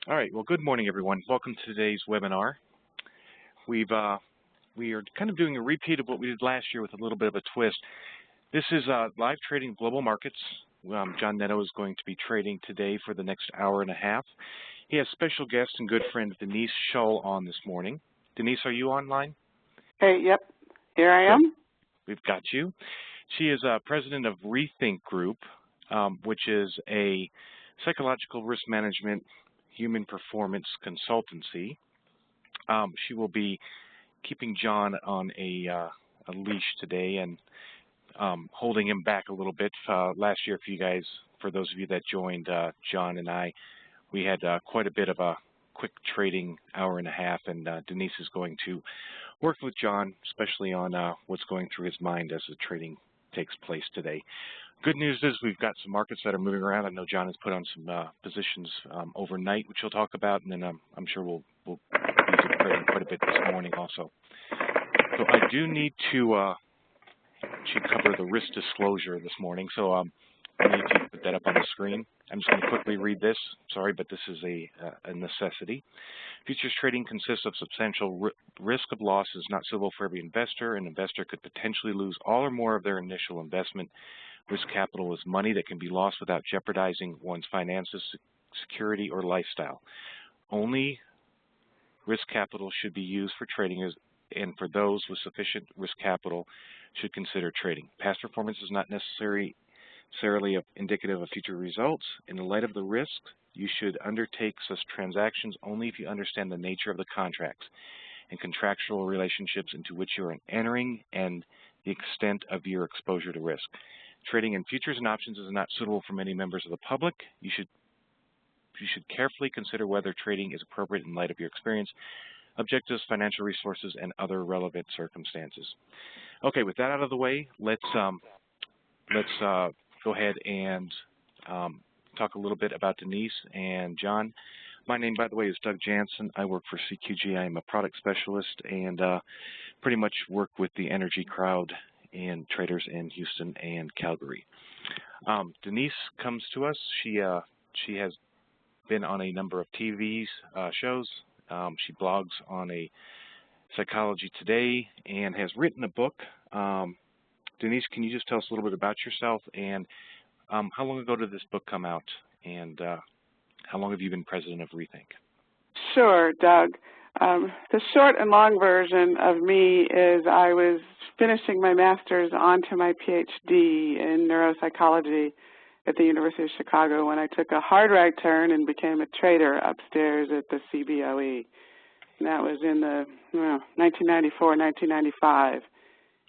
All right. Well, good morning, everyone. Welcome to today's webinar. We are kind of doing a repeat of what we did last year with a little bit of a twist. This is live trading global markets. John Netto is going to be trading today for the next hour and a half. He has special guest and good friend Denise Shull on this morning. Denise, are you online? Hey, yep. Here I am. We've got you. She is president of ReThink Group, which is a psychological risk management human performance consultancy. She will be keeping John on a leash today and holding him back a little bit. Last year, for those of you that joined John and I, we had quite a bit of a quick trading hour and a half, and Denise is going to work with John, especially on what's going through his mind as the trading takes place today. Good news is we've got some markets that are moving around. I know John has put on some positions overnight, which he'll talk about, and then I'm sure we'll use it trading quite a bit this morning also. So I do need to cover the risk disclosure this morning, so I need to put that up on the screen. I'm just going to quickly read this. Sorry, but this is a necessity. Futures trading consists of substantial risk of loss is not suitable for every investor. An investor could potentially lose all or more of their initial investment. Risk capital is money that can be lost without jeopardizing one's finances, security, or lifestyle. Only risk capital should be used for trading, and for those with sufficient risk capital should consider trading. Past performance is not necessarily indicative of future results. In the light of the risk, you should undertake such transactions only if you understand the nature of the contracts and contractual relationships into which you are entering and the extent of your exposure to risk. Trading in futures and options is not suitable for many members of the public. You should carefully consider whether trading is appropriate in light of your experience, objectives, financial resources, and other relevant circumstances. Okay, with that out of the way, let's go ahead and talk a little bit about Denise and John. My name, by the way, is Doug Janson. I work for CQG. I am a product specialist and pretty much work with the energy crowd and traders in Houston and Calgary. Denise comes to us. She has been on a number of TV shows. She blogs on a Psychology Today and has written a book. Denise, can you just tell us a little bit about yourself and how long ago did this book come out, and how long have you been president of ReThink? Sure, Doug. The short and long version of me is I was finishing my master's onto my PhD in neuropsychology at the University of Chicago when I took a hard right turn and became a trader upstairs at the CBOE. And that was in the 1994, 1995.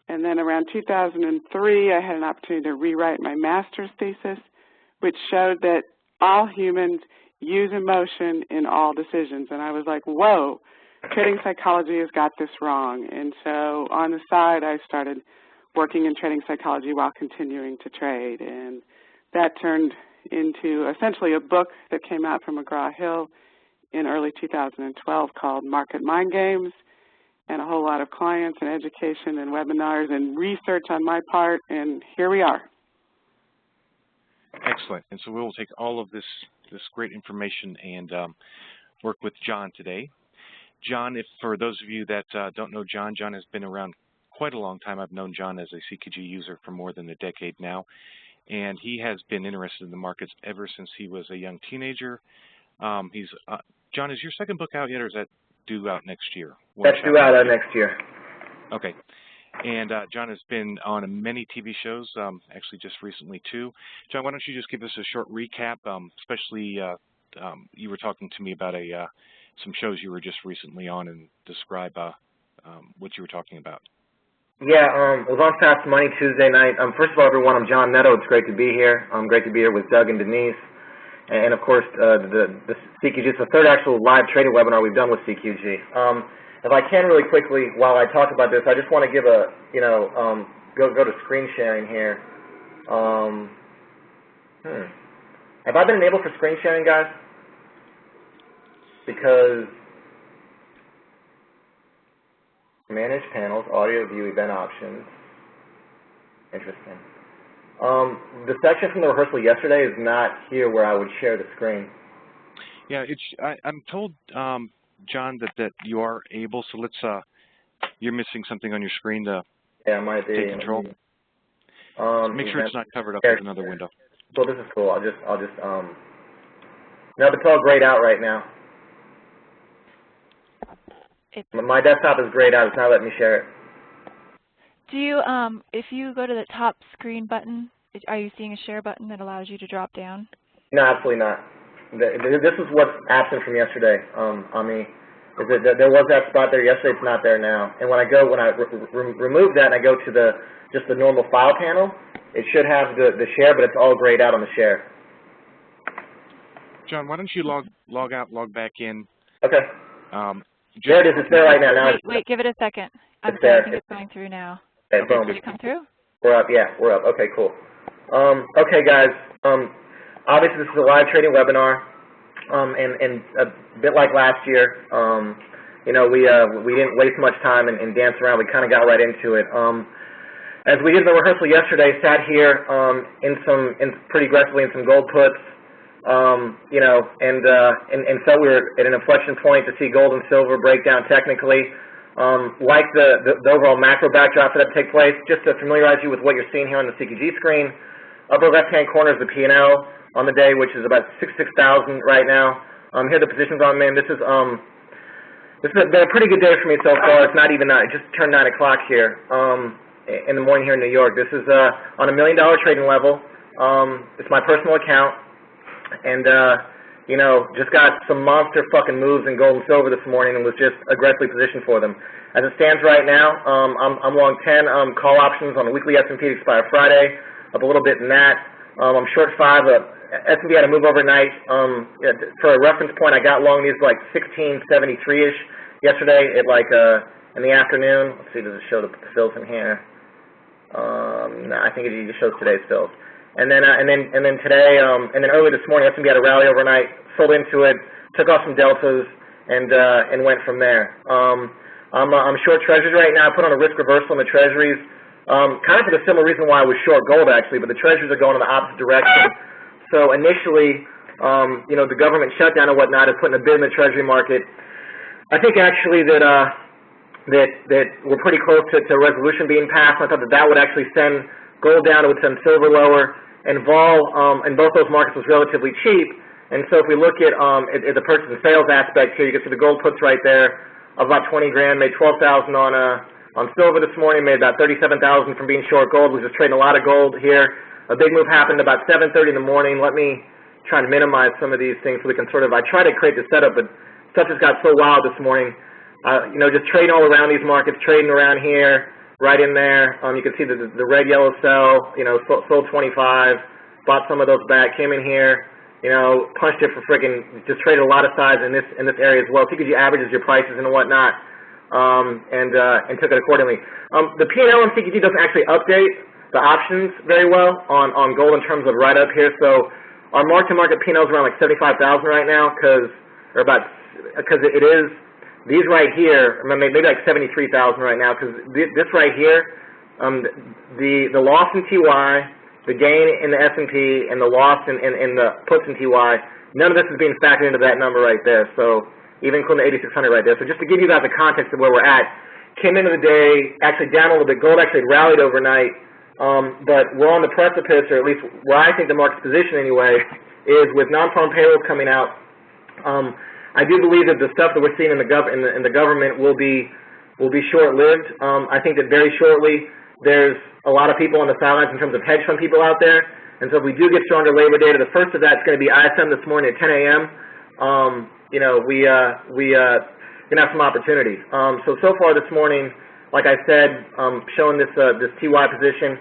And then around 2003, I had an opportunity to rewrite my master's thesis, which showed that all humans use emotion in all decisions. And I was like, whoa, trading psychology has got this wrong. And so on the side, I started working in trading psychology while continuing to trade. And that turned into essentially a book that came out from McGraw-Hill in early 2012 called Market Mind Games, and a whole lot of clients and education and webinars and research on my part, and here we are. Excellent. And so we will take all of this great information and work with John today. John, for those of you that don't know John, John has been around quite a long time. I've known John as a CQG user for more than a decade now, and he has been interested in the markets ever since he was a young teenager. John, is your second book out yet, or is that due out next year? That's due out next year. Okay. And John has been on many TV shows, actually just recently too. John, why don't you just give us a short recap, especially you were talking to me about some shows you were just recently on, and describe what you were talking about. Yeah, it was on Fast Money Tuesday night. First of all, everyone, I'm John Netto. It's great to be here. Great to be here with Doug and Denise. And of course, the CQG, it's the third actual live trading webinar we've done with CQG. If I can really quickly, while I talk about this, I just want to give a, go to screen sharing here. Have I been enabled for screen sharing, guys? Because manage panels, audio view, event options. Interesting. The section from the rehearsal yesterday is not here where I would share the screen. Yeah, I'm told, John, that you are able. So let's. You're missing something on your screen to might be. take control. So make sure it's not covered up with another window. Well, this is cool. I'll just. No, it's all grayed out right now. My desktop is grayed out. It's not letting me share it. Do you, if you go to the top screen button, are you seeing a share button that allows you to drop down? No, absolutely not. This is what's absent from yesterday. On me, is that there was that spot there yesterday. It's not there now. And when I remove that and I go to just the normal file panel, it should have the share, but it's all grayed out on the share. John, why don't you log out, log back in? Okay. There it is. It's there right now. Wait, give it a second. I think it's going through now. Okay, boom. Did it come through? We're up. Yeah, we're up. Okay, cool. Okay, guys. Obviously, this is a live trading webinar, and a bit like last year, you know, we didn't waste much time and dance around. We kind of got right into it. As we did the rehearsal yesterday, sat here pretty aggressively in some gold puts. You know, and felt we were at an inflection point to see gold and silver break down technically. Like the overall macro backdrop that take place, just to familiarize you with what you're seeing here on the CQG screen. Upper left-hand corner is the P&L on the day, which is about 66,000 right now. Here are the positions on them. This has been a pretty good day for me so far. It's not even it just turned 9 o'clock here in the morning here in New York. This is on $1 million trading level. It's my personal account. And, you know, just got some monster fucking moves in gold and silver this morning and was just aggressively positioned for them. As it stands right now, I'm long 10 call options on the weekly S&P to expire Friday, up a little bit in that. I'm short 5. S&P had a move overnight. For a reference point, I got long these like 1673-ish yesterday at like in the afternoon. Let's see, does it show the fills in here? No, I think it just shows today's fills. And then today, and then early this morning, S&P had a rally overnight, sold into it, took off some deltas, and went from there. I'm short treasuries right now. I put on a risk reversal in the treasuries, kind of for the similar reason why I was short gold actually, but the treasuries are going in the opposite direction. So initially, you know, the government shutdown and whatnot is putting a bid in the treasury market. I think actually that we're pretty close to a resolution being passed. I thought that would actually send gold down, it would send silver lower, and vol in both those markets was relatively cheap. And so if we look at the purchase and sales aspect here, you can see the gold puts right there of about 20 grand, made 12,000 on silver this morning, made about 37,000 from being short gold. We was just trading a lot of gold here. A big move happened about 7:30 in the morning. Let me try and minimize some of these things so we can sort of, I try to create the setup, but stuff just got so wild this morning. You know, just trading all around these markets, trading around here, right in there. You can see the red yellow cell, you know, sold 25, bought some of those back, came in here, you know, punched it for freaking, just traded a lot of size in this area as well. CQG averages your prices and whatnot, and took it accordingly. The P&L on CQG doesn't actually update the options very well on gold in terms of right up here. So our mark-to-market P&L is around like 75,000 right now because it is. These right here, maybe like 73,000 right now, because this right here, the loss in TY, the gain in the S&P, and the loss in the puts in TY, none of this is being factored into that number right there. So even including the 8,600 right there. So just to give you guys the context of where we're at, came into the day actually down a little bit. Gold actually rallied overnight, but we're on the precipice, or at least where I think the market's position anyway, is with non-farm payrolls coming out. I do believe that the stuff that we're seeing in the government will be short-lived. I think that very shortly there's a lot of people on the sidelines in terms of hedge fund people out there, and so if we do get stronger labor data, the first of that's going to be ISM this morning at 10 a.m. You know, we gonna have some opportunities. So far this morning, like I said, showing this TY position.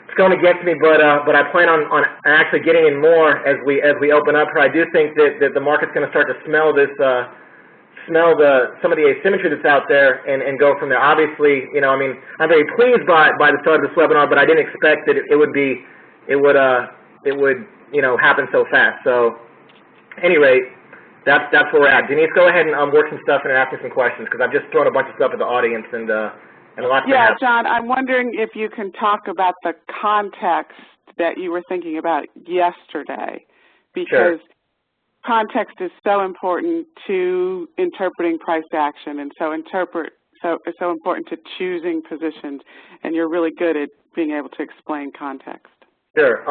It's going against me, but I plan on actually getting in more as we open up here. I do think that the market's going to start to smell some of the asymmetry that's out there and go from there. Obviously, you know, I mean, I'm very pleased by the start of this webinar, but I didn't expect that it would you know, happen so fast. So, at any rate, that's where we're at. Denise, go ahead and work some stuff in and ask me some questions because I've just thrown a bunch of stuff at the audience and a lot. Yeah, John, I'm wondering if you can talk about the context that you were thinking about yesterday, because context is so important to interpreting price action, and so it's so important to choosing positions, and you're really good at being able to explain context. Sure.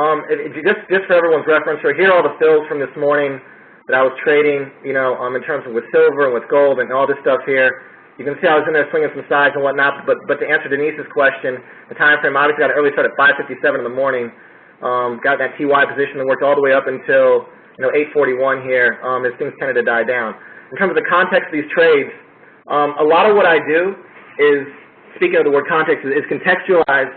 Just for everyone's reference, here are all the fills from this morning that I was trading, in terms of with silver and with gold and all this stuff here. You can see I was in there swinging some sides and whatnot, but to answer Denise's question, the time frame, obviously got an early start at 5:57 in the morning, got that TY position and worked all the way up until 8:41 here as things tended to die down. In terms of the context of these trades, a lot of what I do is, speaking of the word context, is contextualize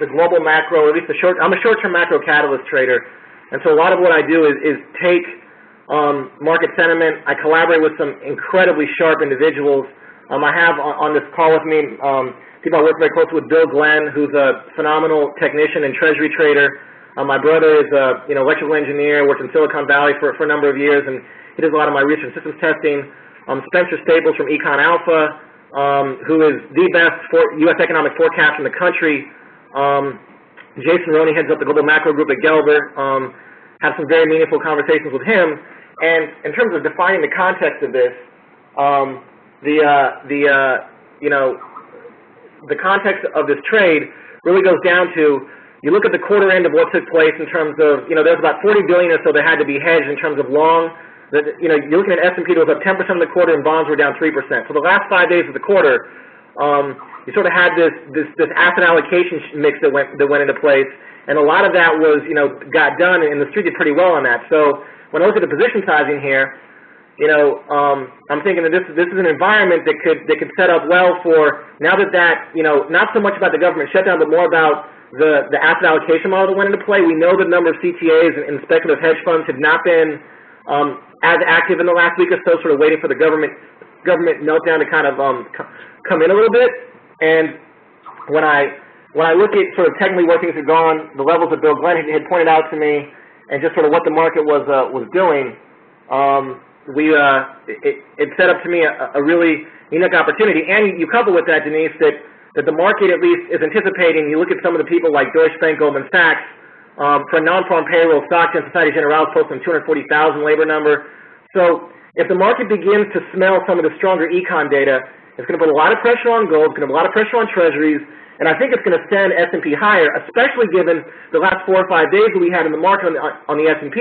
the global macro, or at least I'm a short-term macro catalyst trader, and so a lot of what I do is take market sentiment. I collaborate with some incredibly sharp individuals. I have on this call with me people I work very closely with, Bill Glenn, who's a phenomenal technician and treasury trader. My brother is a electrical engineer, worked in Silicon Valley for a number of years, and he does a lot of my research systems testing. Spencer Staples from Econ Alpha, who is the best U.S. economic forecast in the country. Jason Roney heads up the global macro group at Gelder. Have some very meaningful conversations with him. And in terms of defining the context of this, the context of this trade really goes down to, you look at the quarter end of what took place in terms of, there's about 40 billion or so that had to be hedged in terms of long. You're looking at S&P that was up 10% in the quarter and bonds were down 3%. So the last 5 days of the quarter, you sort of had this asset allocation mix that went into place, and a lot of that was, got done, and the street did pretty well on that. So when I look at the position sizing here, I'm thinking that this is an environment that could set up well for, now that not so much about the government shutdown, but more about the asset allocation model that went into play. We know the number of CTAs and speculative hedge funds have not been as active in the last week or so, sort of waiting for the government meltdown to kind of come in a little bit. And when I look at sort of technically where things have gone, the levels that Bill Glenn had pointed out to me, and just sort of what the market was doing, it set up to me a really unique opportunity. And you couple with that, Denise, that the market at least is anticipating. You look at some of the people like Deutsche Bank, Goldman Sachs, for non-farm payroll, Stock and Societe Generale posting 240,000 labor number. So if the market begins to smell some of the stronger econ data, it's going to put a lot of pressure on gold, it's going to put a lot of pressure on treasuries, and I think it's going to send S&P higher, especially given the last 4 or 5 days that we had in the market on the S&P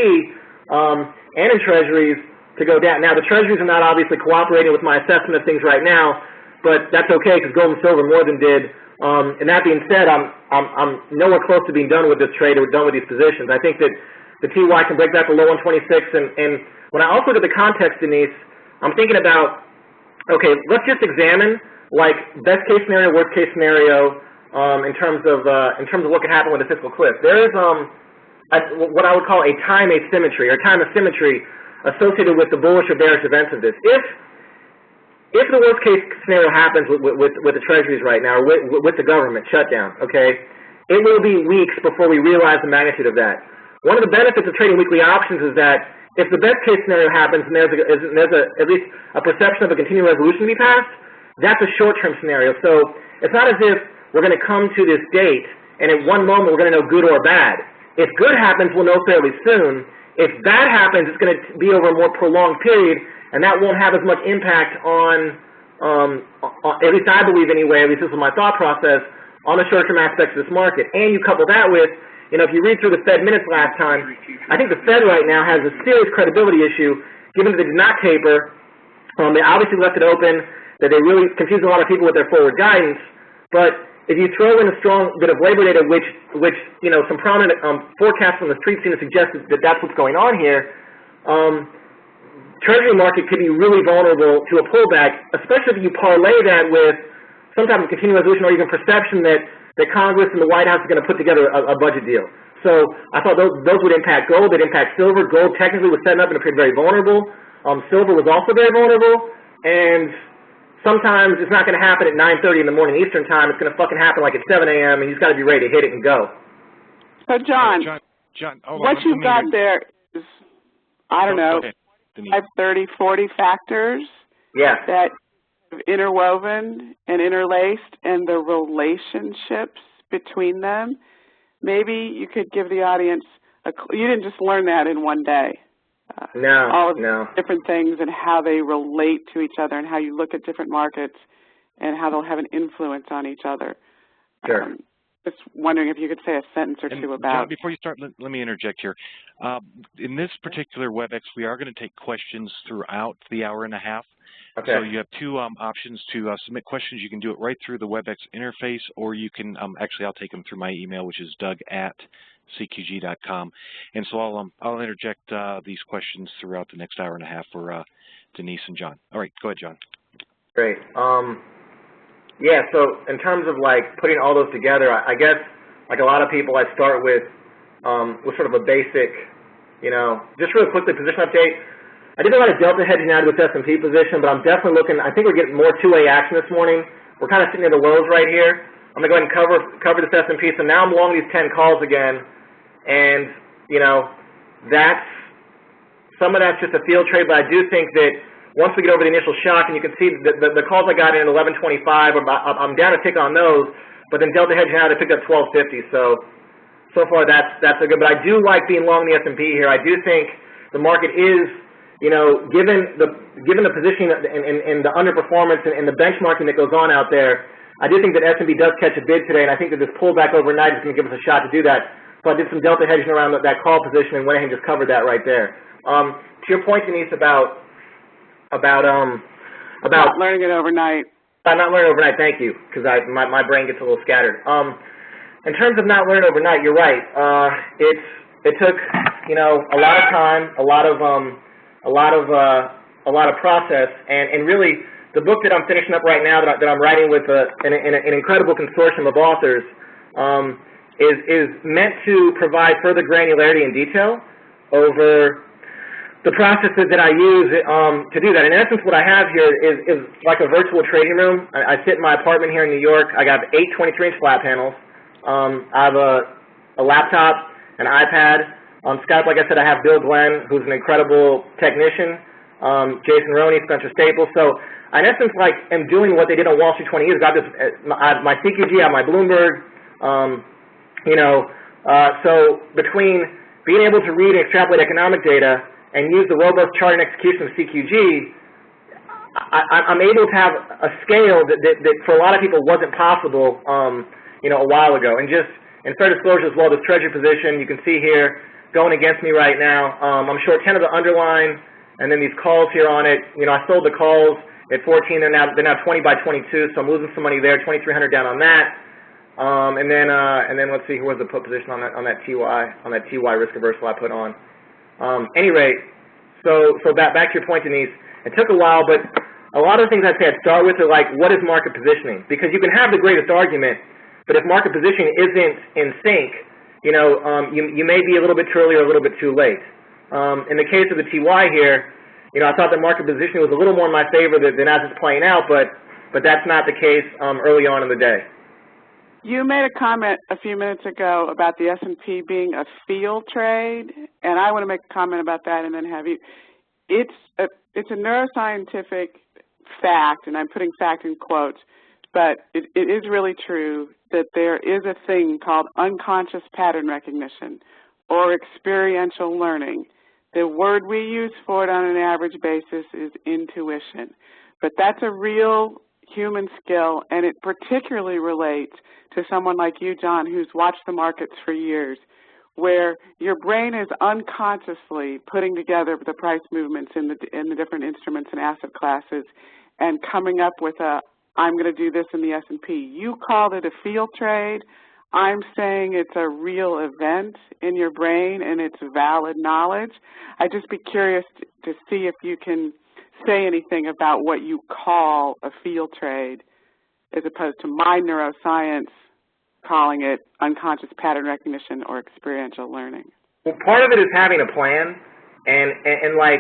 and in treasuries to go down. Now, the treasuries are not obviously cooperating with my assessment of things right now, but that's okay because gold and silver more than did. And that being said, I'm nowhere close to being done with this trade or done with these positions. I think that the TY can break back below 126, and when I also look at the context, Denise, I'm thinking about, okay, let's just examine like best case scenario, worst case scenario in terms of what could happen with a fiscal cliff. There is what I would call a time asymmetry or time asymmetry associated with the bullish or bearish events of this. If the worst case scenario happens with the treasuries right now, or with the government shutdown, okay, it will be weeks before we realize the magnitude of that. One of the benefits of trading weekly options is that if the best case scenario happens and there's at least a perception of a continuing resolution to be passed, that's a short-term scenario. So it's not as if we're going to come to this date and at one moment we're going to know good or bad. If good happens, we'll know fairly soon. If bad happens, it's going to be over a more prolonged period, and that won't have as much impact on at least I believe anyway, at least this is my thought process, on the short-term aspects of this market. And you couple that with, if you read through the Fed minutes last time, I think the Fed right now has a serious credibility issue, given that they did not taper. They obviously left it open, that they really confused a lot of people with their forward guidance. But if you throw in a strong bit of labor data, which some prominent forecasts from the street seem to suggest that that's what's going on here, Treasury market could be really vulnerable to a pullback, especially if you parlay that with some type of continuing resolution or even perception that Congress and the White House is going to put together a budget deal. So I thought those would impact gold. They'd impact silver. Gold technically was setting up and appeared very vulnerable. Silver was also very vulnerable. And sometimes it's not going to happen at 9:30 in the morning Eastern time. It's going to fucking happen like at 7 a.m. and you've got to be ready to hit it and go. So John, what you've got there is, I don't know, 30, 40 factors that are interwoven and interlaced, and the relationships between them. Maybe you could give the audience you didn't just learn that in one day. all of different things and how they relate to each other and how you look at different markets and how they'll have an influence on each other. Sure. Just wondering if you could say a sentence or two about. John, before you start, let me interject here. In this particular WebEx, we are going to take questions throughout the hour and a half. Okay. So you have two options to submit questions. You can do it right through the WebEx interface, or you can actually I'll take them through my email, which is doug@cqg.com. And so I'll interject these questions throughout the next hour and a half for Denise and John. All right, go ahead, John. Great. Yeah. So in terms of like putting all those together, I guess like a lot of people, I start with sort of a basic, just really quickly position update. I did a lot of delta hedging out of this S&P position, but I'm definitely looking. I think we're getting more two-way action this morning. We're kind of sitting near the lows right here. I'm going to go ahead and cover this S&P. So now I'm long these 10 calls again, and some of that's just a field trade. But I do think that once we get over the initial shock, and you can see the calls I got in at 11.25, I'm down a tick on those. But then delta hedging out, I picked up 12.50. So far that's a good. But I do like being long the S&P here. I do think the market is. Given the positioning and the underperformance and the benchmarking that goes on out there, I do think that S&P does catch a bid today, and I think that this pullback overnight is going to give us a shot to do that. So I did some delta hedging around that call position and went ahead and just covered that right there. To your point, Denise, about not learning it overnight. Not learning overnight. Thank you, because my brain gets a little scattered. In terms of not learning overnight, you're right. It took a lot of time, a lot of process, and really the book that I'm finishing up right now that I'm writing with an incredible consortium of authors is meant to provide further granularity and detail over the processes that I use to do that. In essence, what I have here is like a virtual trading room. I sit in my apartment here in New York. I got 8 23-inch flat panels. I have a laptop, an iPad. On Skype, like I said, I have Bill Glenn, who's an incredible technician, Jason Roney, Spencer Staples. So I, in essence, am doing what they did on Wall Street 20 years ago. I have my CQG, I have my Bloomberg, so between being able to read and extrapolate economic data and use the robust charting execution of CQG, I'm able to have a scale that for a lot of people wasn't possible, a while ago. And just in fair disclosure as well, this treasury position, you can see here, going against me right now. I'm short 10 of the underlying, and then these calls here on it. I sold the calls at 14. They're now 20 by 22, so I'm losing some money there. 2,300 down on that. And then let's see, where's the put position on that TY risk reversal I put on. Any rate, so back to your point, Denise. It took a while, but a lot of the things I'd say I'd start with are like, what is market positioning? Because you can have the greatest argument, but if market positioning isn't in sync, you may be a little bit too early or a little bit too late. In the case of the TY here, I thought the market positioning was a little more in my favor than as it's playing out, but that's not the case early on in the day. You made a comment a few minutes ago about the S&P being a field trade, and I want to make a comment about that and then have you. It's a neuroscientific fact, and I'm putting fact in quotes, but it is really true that there is a thing called unconscious pattern recognition or experiential learning. The word we use for it on an average basis is intuition. But that's a real human skill, and it particularly relates to someone like you, John, who's watched the markets for years, where your brain is unconsciously putting together the price movements in the different instruments and asset classes and coming up with I'm going to do this in the S&P. You called it a field trade. I'm saying it's a real event in your brain and it's valid knowledge. I'd just be curious to see if you can say anything about what you call a field trade as opposed to my neuroscience calling it unconscious pattern recognition or experiential learning. Well, part of it is having a plan and why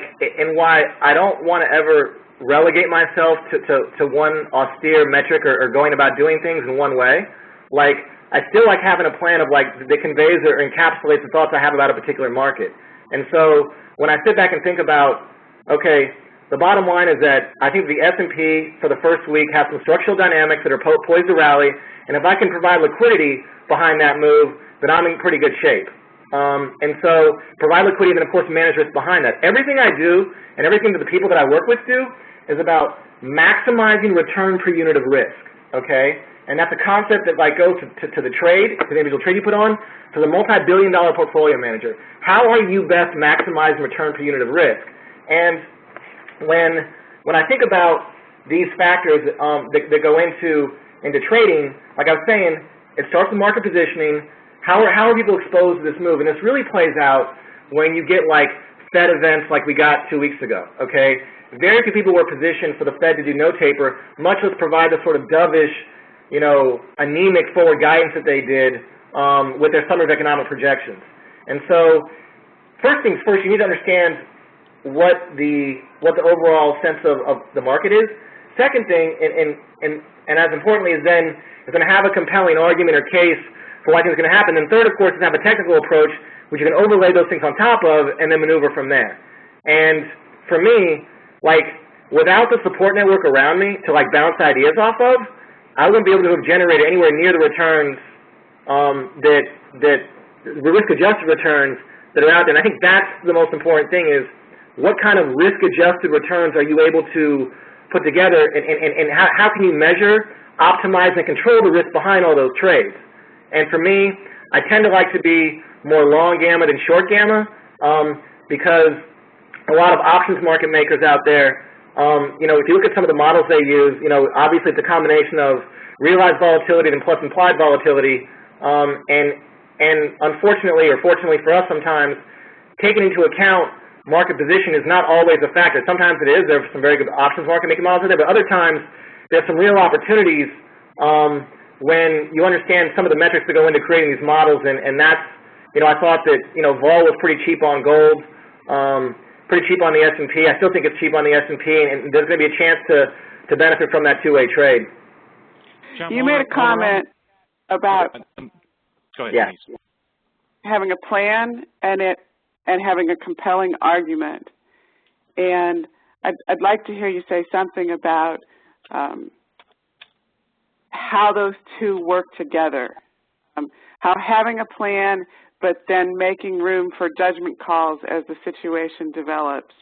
I don't want to ever relegate myself to one austere metric or going about doing things in one way. Like, I still like having a plan of that conveys or encapsulates the thoughts I have about a particular market. And so when I sit back and think about, okay, the bottom line is that I think the S&P for the first week has some structural dynamics that are poised to rally, and if I can provide liquidity behind that move, then I'm in pretty good shape. And so provide liquidity and then, of course, manage risk behind that. Everything I do and everything that the people that I work with do is about maximizing return per unit of risk, okay? And that's a concept that like goes to the trade, to the individual trade you put on, to the multi-billion-dollar portfolio manager. How are you best maximizing return per unit of risk? And when I think about these factors that go into trading, like I was saying, it starts with market positioning. How are people exposed to this move? And this really plays out when you get like Fed events like we got 2 weeks ago, okay? Very few people were positioned for the Fed to do no taper, much less provide the sort of dovish, you know, anemic forward guidance that they did with their summary of economic projections. And so, first things first, you need to understand what the overall sense of the market is. Second thing, and as importantly, is then going to have a compelling argument or case for why things are going to happen. And third, of course, is have a technical approach, which you can overlay those things on top of and then maneuver from there. And for me, like, without the support network around me to like bounce ideas off of, I wouldn't be able to have generated anywhere near the returns the risk-adjusted returns that are out there. And I think that's the most important thing is what kind of risk-adjusted returns are you able to put together, and how can you measure, optimize, and control the risk behind all those trades? And for me, I tend to like to be more long gamma than short gamma because a lot of options market makers out there, you know, if you look at some of the models they use, you know, obviously it's a combination of realized volatility and plus implied volatility, and unfortunately or fortunately for us sometimes, taking into account market position is not always a factor. Sometimes it is. There are some very good options market making models out there, but other times there's some real opportunities when you understand some of the metrics that go into creating these models, and that's, you know, I thought that, you know, vol was pretty cheap on gold, pretty cheap on the S&P. I still think it's cheap on the S&P, and there's going to be a chance to benefit from that two-way trade. John, you made a comment about go ahead, yeah. having a plan and having a compelling argument. And I'd like to hear you say something about how those two work together, how having a plan but then making room for judgment calls as the situation develops,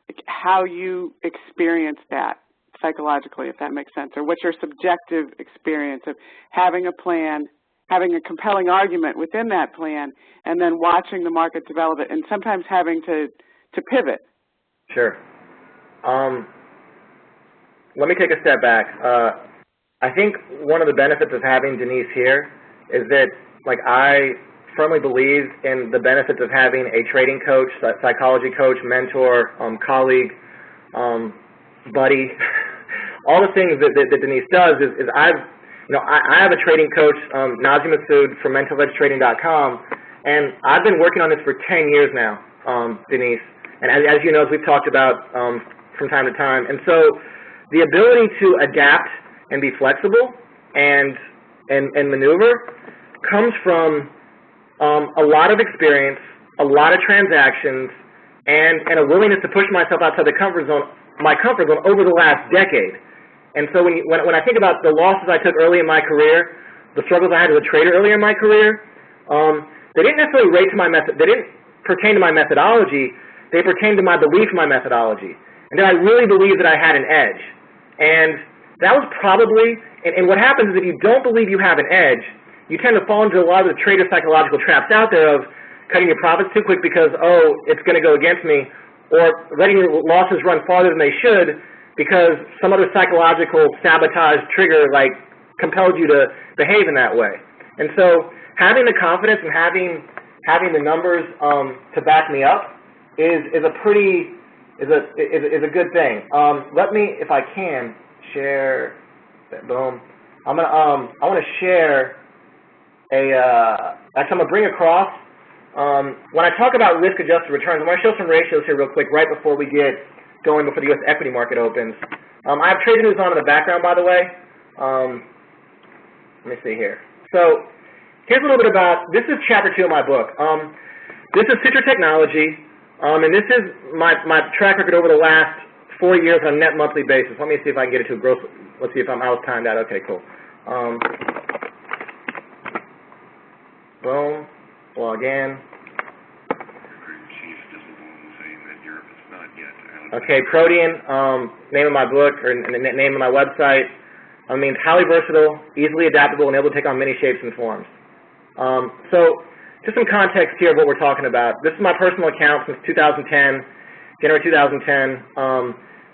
like how you experience that psychologically, if that makes sense, or what's your subjective experience of having a plan, having a compelling argument within that plan, and then watching the market develop it, and sometimes having to pivot. Sure. Let me take a step back. I think one of the benefits of having Denise here is that, like, I firmly believe in the benefits of having a trading coach, psychology coach, mentor, colleague, buddy. All the things that Denise does is I have a trading coach, Nazi Masood from MentalEdgeTrading.com, and I've been working on this for 10 years now, Denise. And as you know, as we've talked about from time to time. And so the ability to adapt and be flexible and maneuver comes from a lot of experience, a lot of transactions, and a willingness to push myself outside my comfort zone over the last decade. And so when I think about the losses I took early in my career, the struggles I had as a trader earlier in my career, they didn't necessarily they didn't pertain to my methodology. They pertained to my belief in my methodology. And that I really believed that I had an edge. And that was probably, and what happens is if you don't believe you have an edge, you tend to fall into a lot of the trader psychological traps out there of cutting your profits too quick because, oh, it's going to go against me, or letting your losses run farther than they should because some other psychological sabotage trigger like compelled you to behave in that way. And so having the confidence and having the numbers to back me up is a good thing. Let me, if I can, share. Boom. I want to share actually I'm going to bring across. When I talk about risk-adjusted returns, I want to show some ratios here real quick right before we get going before the U.S. equity market opens. I have trade news on in the background, by the way. Let me see here. So here's a little bit about, this is chapter 2 of my book. This is Citra Technology, and this is my track record over the last 4 years on a net monthly basis. Let me see if I can get it to a gross. Let's see if I was timed out. Okay, cool. Boom. Log in. Okay, Protean, name of my book or name of my website, means highly versatile, easily adaptable, and able to take on many shapes and forms. So just some context here of what we're talking about. This is my personal account since 2010, January 2010.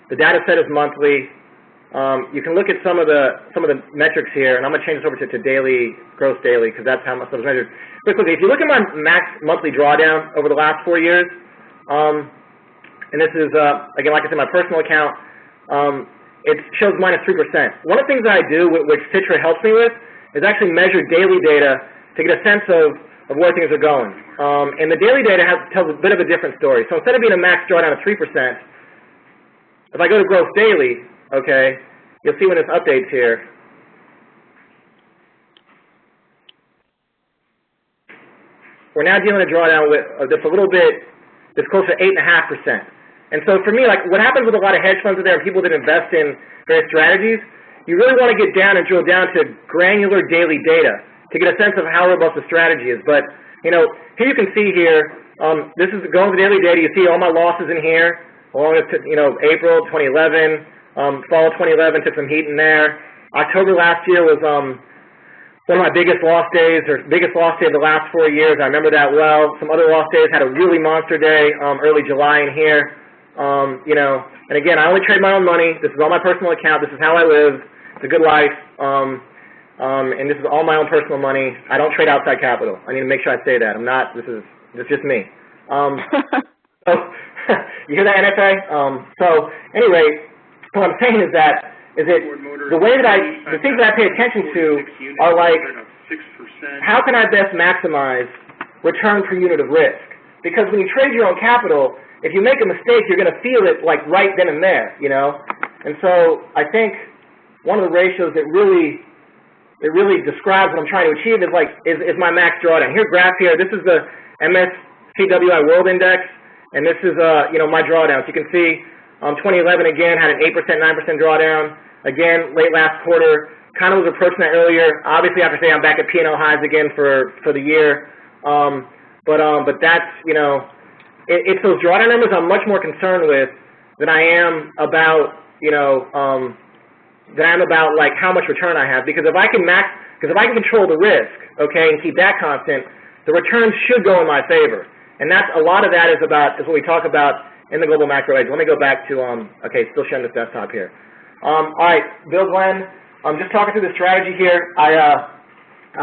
The data set is monthly. You can look at some of the metrics here, and I'm going to change this over to daily, gross daily, because that's how much stuff is measured. Quickly, if you look at my max monthly drawdown over the last 4 years, and this is, again, like I said, my personal account, it shows -3%. One of the things that I do, which Citra helps me with, is actually measure daily data to get a sense of where things are going. And the daily data tells a bit of a different story. So instead of being a max drawdown of 3%, if I go to gross daily, okay, you'll see when this updates here. We're now dealing a drawdown with just a little bit, that's close to 8.5%. And so for me, like what happens with a lot of hedge funds there and people that invest in various strategies, you really want to get down and drill down to granular daily data to get a sense of how robust the strategy is. But, you know, here you can see here, this is going to the daily data. You see all my losses in here, along with, you know, April 2011, fall of 2011, took some heat in there. October last year was one of my biggest loss days, or biggest loss day of the last 4 years. I remember that well. Some other loss days had a really monster day, early July in here. You know, and again, I only trade my own money. This is all my personal account. This is how I live. It's a good life. And this is all my own personal money. I don't trade outside capital. I need to make sure I say that. I'm not, this is just me. So, you hear that, NFA? So, anyway, what I'm saying is that the way that the things that I pay attention to are like, how can I best maximize return per unit of risk? Because when you trade your own capital, if you make a mistake, you're going to feel it like right then and there, you know? And so I think one of the ratios that really describes what I'm trying to achieve is my max drawdown. Here, graph here, this is the MSCWI World Index, and this is, you know, my drawdown. So you can see 2011, again, had an 8%, 9% drawdown. Again, late last quarter, kind of was approaching that earlier. Obviously, I have to say I'm back at P&L highs again for the year. But that's, you know, it's those drawdown numbers I'm much more concerned with than I am about, you know, like how much return I have. Because if I can control the risk, okay, and keep that constant, the returns should go in my favor. And that's a lot of that is what we talk about in the global macro age. Let me go back to okay, still showing this desktop here. All right, Bill Glenn, I'm just talking through the strategy here. I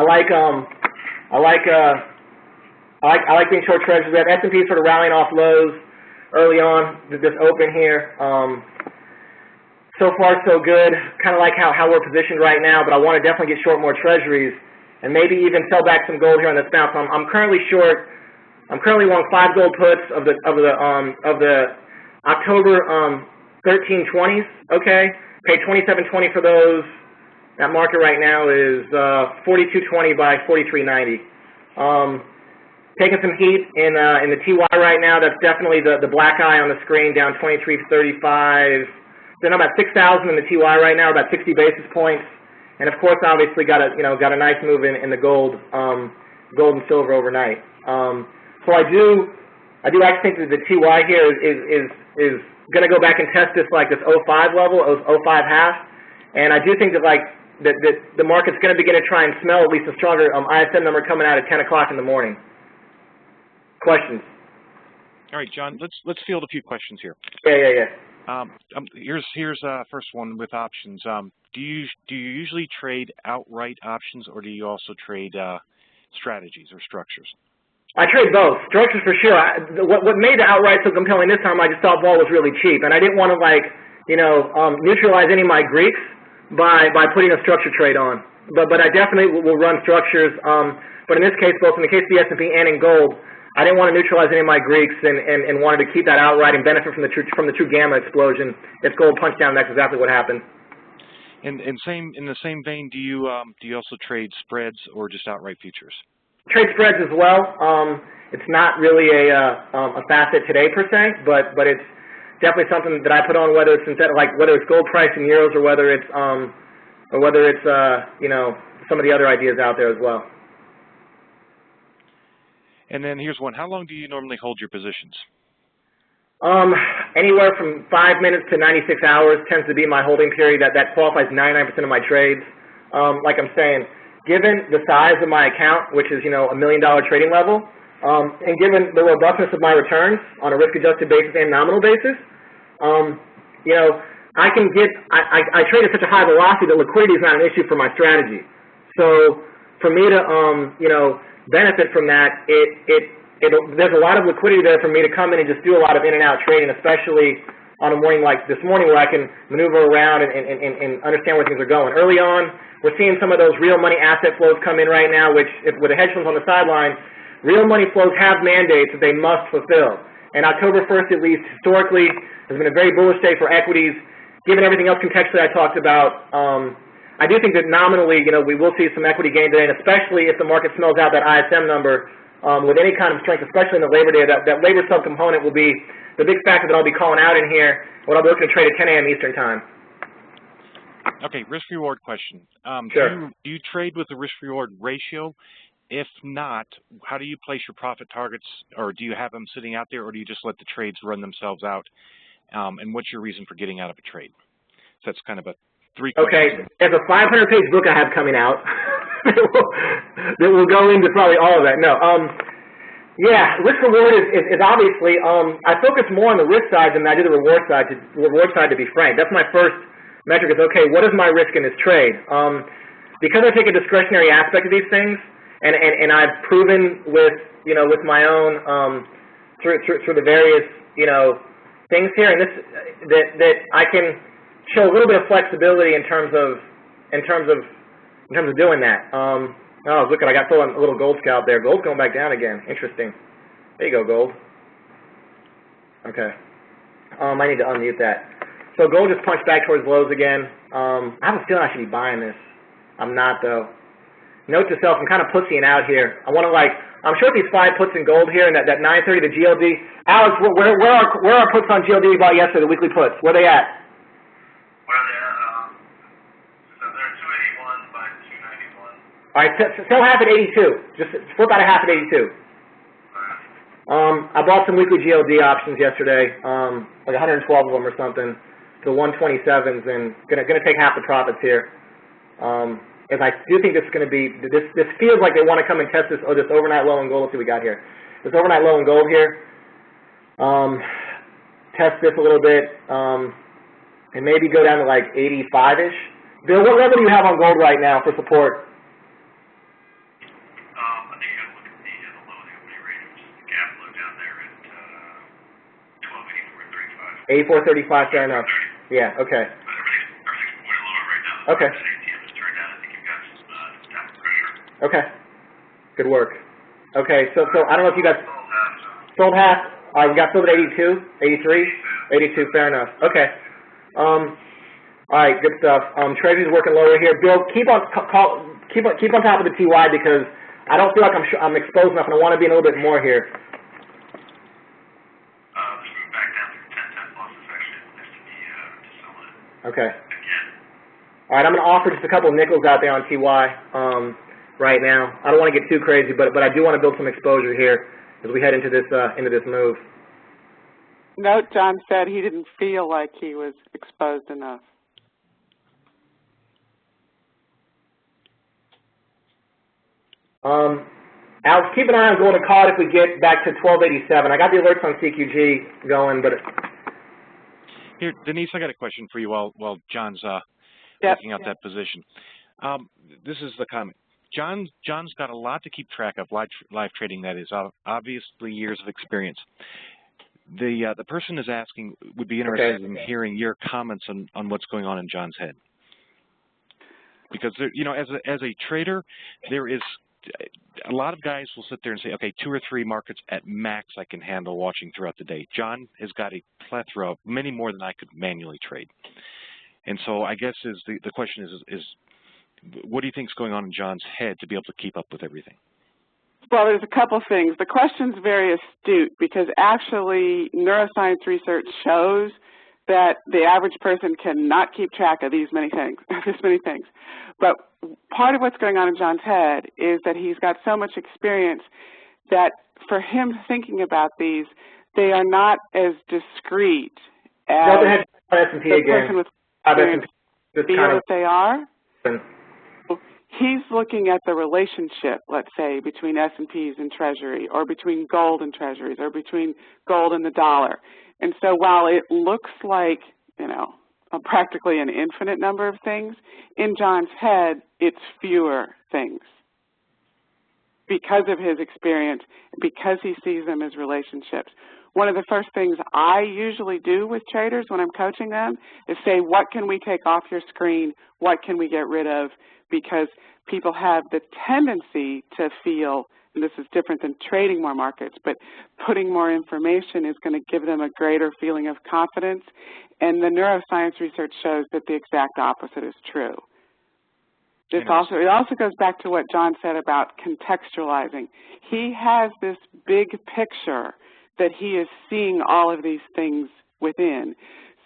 like being short treasuries. We have S&P sort of rallying off lows early on, this open here. So far, so good. Kind of like how we're positioned right now, but I want to definitely get short more treasuries and maybe even sell back some gold here on this bounce. I'm currently short. I'm currently long 5 gold puts of the October 1320s. Okay, paid $27.20 for those. That market right now is 42.20 by 43.90. Taking some heat in the TY right now. That's definitely the black eye on the screen, down 23.35. Then I'm at 6,000 in the TY right now, about 60 basis points. And of course, obviously got a nice move in the gold, gold and silver overnight. So I do actually think that the TY here is going to go back and test this like this 05 level, 05 half. And I do think that that the market's going to begin to try and smell at least a stronger ISM number coming out at 10 o'clock in the morning. Questions? All right, John. Let's field a few questions here. Yeah. Here's first one with options. Do you usually trade outright options, or do you also trade strategies or structures? I trade both. Structures for sure. What made the outright so compelling this time, I just thought vol was really cheap, and I didn't want to neutralize any of my Greeks by putting a structure trade on. But I definitely will run structures. But in this case, both in the case of the S&P and in gold, I didn't want to neutralize any of my Greeks and wanted to keep that outright and benefit from the true gamma explosion. If gold punched down, that's exactly what happened. And in the same vein, do you also trade spreads or just outright futures? Trade spreads as well. It's not really a facet today per se, but it's definitely something that I put on, whether it's synthetic, like whether it's gold price in euros or whether it's you know, some of the other ideas out there as well. And then here's one. How long do you normally hold your positions? Anywhere from 5 minutes to 96 hours tends to be my holding period. That qualifies 99% of my trades. Like I'm saying, given the size of my account, which is, $1 million trading level, and given the robustness of my returns on a risk-adjusted basis and nominal basis, I trade at such a high velocity that liquidity is not an issue for my strategy. So for me to, benefit from that, there's a lot of liquidity there for me to come in and just do a lot of in and out trading, especially on a morning like this morning where I can maneuver around and understand where things are going. Early on, we're seeing some of those real money asset flows come in right now, which with the hedge funds on the sideline, real money flows have mandates that they must fulfill. And October 1st, at least historically, has been a very bullish day for equities. Given everything else contextually I talked about, I do think that nominally, we will see some equity gain today, and especially if the market smells out that ISM number with any kind of strength, especially in the Labor Day, that labor subcomponent will be the big factor that I'll be calling out in here when I'll be looking to trade at 10 a.m. Eastern Time. Okay, risk-reward question. Sure. Do you trade with the risk-reward ratio? If not, how do you place your profit targets, or do you have them sitting out there, or do you just let the trades run themselves out? And what's your reason for getting out of a trade? So that's kind of a three-question. Okay, there's a 500-page book I have coming out that will go into probably all of that. No, yeah, risk-reward is obviously, I focus more on the risk side than I do the reward side, to be frank. That's my first metric is, okay, what is my risk in this trade? Because I take a discretionary aspect of these things, and I've proven with, with my own, through the various, things here, and that I can show a little bit of flexibility in terms of doing that. Oh, look, I got a little gold scalp there. Gold's going back down again. Interesting. There you go, gold. Okay. I need to unmute that. So gold just punched back towards lows again. I have a feeling I should be buying this. I'm not, though. Note to self, I'm kind of pussying out here. I want to I'm sure these 5 puts in gold here and that 930, the GLD. Alex, where are puts on GLD you bought yesterday, the weekly puts? Where are they at? Where are they at? So they're 281 by 291. All right, sell half at 82. Just flip out a half at 82. I bought some weekly GLD options yesterday, like 112 of them or something, to 127s, and gonna take half the profits here. As I do think this is going to be, this feels like they want to come and test this overnight low in gold. Let's see what we got here. This overnight low in gold here. Test this a little bit, and maybe go down to like 85-ish. Bill, what level do you have on gold right now for support? I think you got to look at the low of the opening range, which is the gap low down there at 1284.35. 84.35, fair enough. Yeah, okay. But everything's way lower right now. Okay. Okay. Good work. Okay, so I don't know if you guys sold half. All right, we got filled at 82, 83, 82. Fair enough. Okay. All right, good stuff. Treasury's working lower here. Bill, keep on top of the TY because I don't feel like I'm exposed enough, and I want to be a little bit more here. Let's move back down to 10 plus. It's actually nice to be selling it. Okay. Again. All right, I'm going to offer just a couple of nickels out there on TY. Right now, I don't want to get too crazy, but I do want to build some exposure here as we head into this move. Note, John said he didn't feel like he was exposed enough. Alex, keep an eye on gold and call it if we get back to 1287. I got the alerts on CQG going, but here, Denise, I got a question for you while John's looking out that position. This is the comment. John's got a lot to keep track of, live trading, that is, obviously years of experience. The person is asking, would be interested in hearing your comments on what's going on in John's head. Because, as a trader, there is, a lot of guys will sit there and say, okay, 2 or 3 markets at max I can handle watching throughout the day. John has got a plethora of many more than I could manually trade. And so I guess the question is what do you think is going on in John's head to be able to keep up with everything? Well, there's a couple things. The question's very astute because actually neuroscience research shows that the average person cannot keep track of these many things. But part of what's going on in John's head is that he's got so much experience that for him thinking about these, they are not as discrete as Go ahead, S&P the again. person with experience feel that they are. He's looking at the relationship, let's say, between S&Ps and Treasury, or between gold and Treasuries, or between gold and the dollar. And so while it looks like, you know, practically an infinite number of things, in John's head, it's fewer things because of his experience, because he sees them as relationships. One of the first things I usually do with traders when I'm coaching them is say, what can we take off your screen? What can we get rid of? Because people have the tendency to feel, and this is different than trading more markets, but putting more information is going to give them a greater feeling of confidence. And the neuroscience research shows that the exact opposite is true. It also goes back to what John said about contextualizing. He has this big picture that he is seeing all of these things within.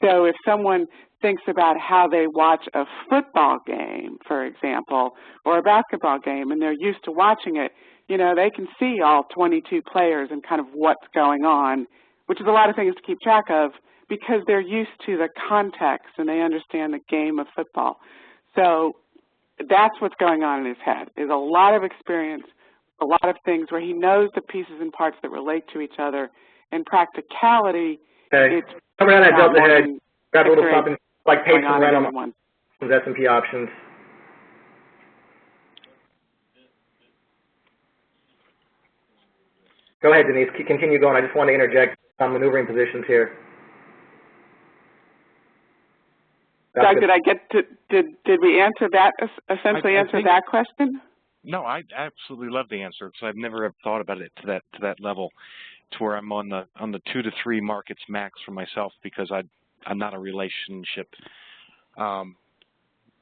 So if someone thinks about how they watch a football game, for example, or a basketball game, and they're used to watching it, you know, they can see all 22 players and kind of what's going on, which is a lot of things to keep track of because they're used to the context and they understand the game of football. So that's what's going on in his head, is a lot of experience, a lot of things where he knows the pieces and parts that relate to each other. In practicality, it's coming out of that delta head, grab a little something like pace and rent on S&P options. Go ahead, Denise. Continue going. I just want to interject on maneuvering positions here. Doug, did I get to, did we answer that, essentially answer that question? No, I absolutely love the answer because I've never thought about it to that level, to where I'm on the 2 to 3 markets max for myself, because I'm not a relationship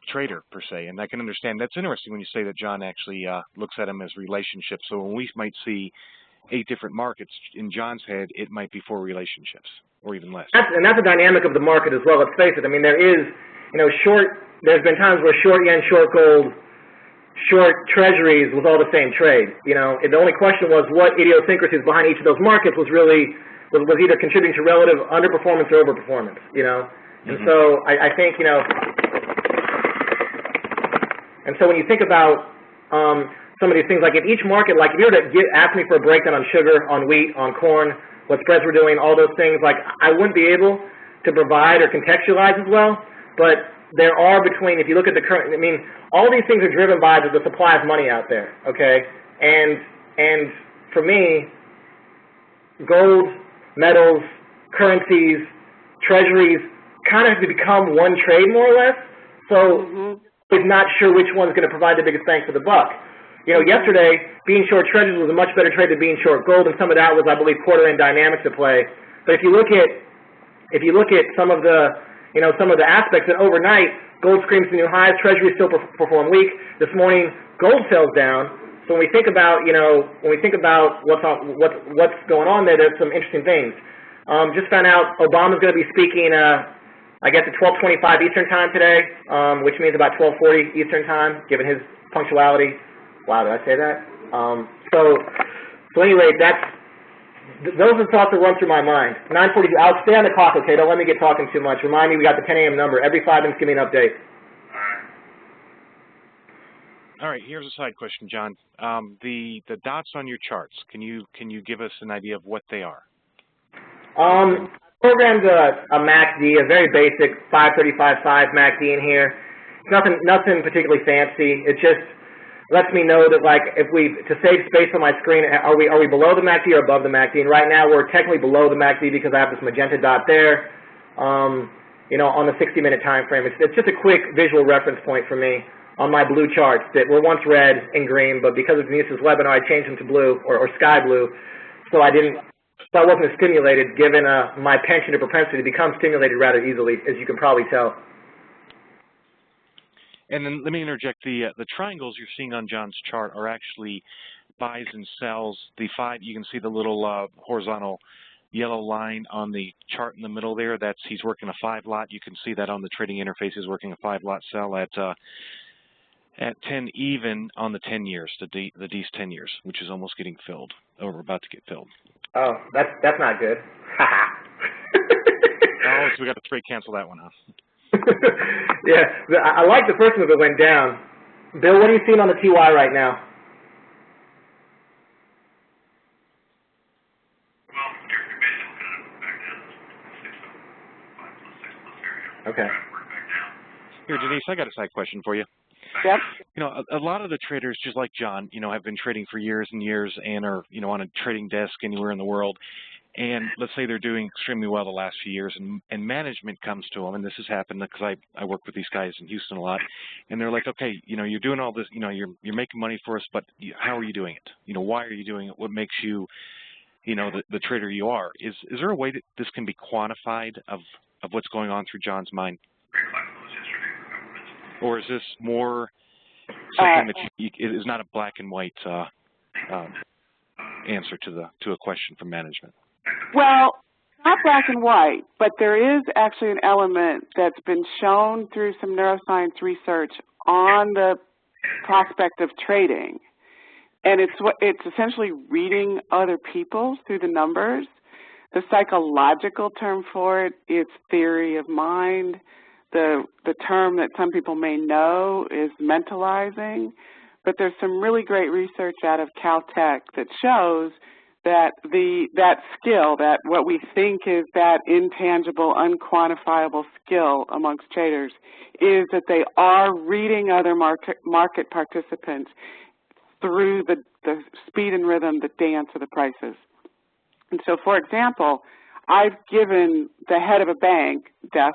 trader per se, and I can understand. That's interesting when you say that John actually looks at them as relationships. So when we might see 8 different markets, in John's head, it might be 4 relationships or even less. And that's the dynamic of the market as well. Let's face it. I mean, there is, you know, there's been times where short yen, short gold, short treasuries was all the same trade. You know, and the only question was what idiosyncrasies behind each of those markets was really was either contributing to relative underperformance or overperformance. You know, and so I think, you know, and so when you think about some of these things, like in each market, like if you were to ask me for a breakdown on sugar, on wheat, on corn, what spreads we're doing, all those things, like I wouldn't be able to provide or contextualize as well, but there are between, if you look at the current, I mean, all these things are driven by the supply of money out there, okay? And for me, gold, metals, currencies, treasuries kind of have to become one trade more or less, so I'm not sure which one's going to provide the biggest bang for the buck. You know, yesterday, being short treasuries was a much better trade than being short gold, and some of that was, I believe, quarter-end dynamics at play. But if you look at some of the, you know, some of the aspects, that overnight, gold screams to new highs, treasuries still perform weak. This morning, gold sells down. So when we think about, you know, what's going on there, there's some interesting things. Just found out Obama's going to be speaking, I guess at 12:25 Eastern Time today, which means about 12:40 Eastern Time, given his punctuality. Wow, did I say that? So anyway, those are the thoughts that run through my mind. 9:42. I'll stay on the clock, okay? Don't let me get talking too much. Remind me we got the 10 a.m. number. Every 5 minutes, give me an update. All right. Here's a side question, John. The dots on your charts. Can you give us an idea of what they are? I programmed a MACD, a very basic 535.5 MACD in here. Nothing particularly fancy. It just lets me know that, like, to save space on my screen, are we below the MACD or above the MACD? And right now we're technically below the MACD because I have this magenta dot there, you know, on the 60-minute time frame. It's just a quick visual reference point for me on my blue charts that were once red and green, but because of Denise's webinar, I changed them to blue or sky blue, so I wasn't as stimulated, given my penchant or propensity to become stimulated rather easily, as you can probably tell. And then let me interject, the triangles you're seeing on John's chart are actually buys and sells. The 5, you can see the little horizontal yellow line on the chart in the middle there. He's working a 5 lot. You can see that on the trading interface. He's working a 5 lot sell at 10 even on the 10 years, the D's 10 years, which is almost getting filled, or about to get filled. Oh, that's not good. Oh, so we got to straight cancel that one off. Yeah, I like the first move that went down. Bill, what are you seeing on the TY right now? Well, you're basically looking at it back down to 5+6+ area. Okay. Trying to work back down. Here, Denise, I got a side question for you. Yep. You know, a lot of the traders, just like John, you know, have been trading for years and years and are, you know, on a trading desk anywhere in the world. And let's say they're doing extremely well the last few years, and management comes to them, and this has happened because I work with these guys in Houston a lot, and they're like, okay, you know, you're doing all this, you know, you're making money for us, but how are you doing it? You know, why are you doing it? What makes you, you know, the trader you are? Is there a way that this can be quantified of what's going on through John's mind? Or is this more something that it is not a black and white answer to a question from management? Well, not black and white, but there is actually an element that's been shown through some neuroscience research on the prospect of trading. And it's essentially reading other people through the numbers. The psychological term for it is theory of mind. The term that some people may know is mentalizing. But there's some really great research out of Caltech that shows that that skill, that what we think is that intangible, unquantifiable skill amongst traders, is that they are reading other market participants through the speed and rhythm, the dance of the prices. And so, for example, I've given the head of a bank desk,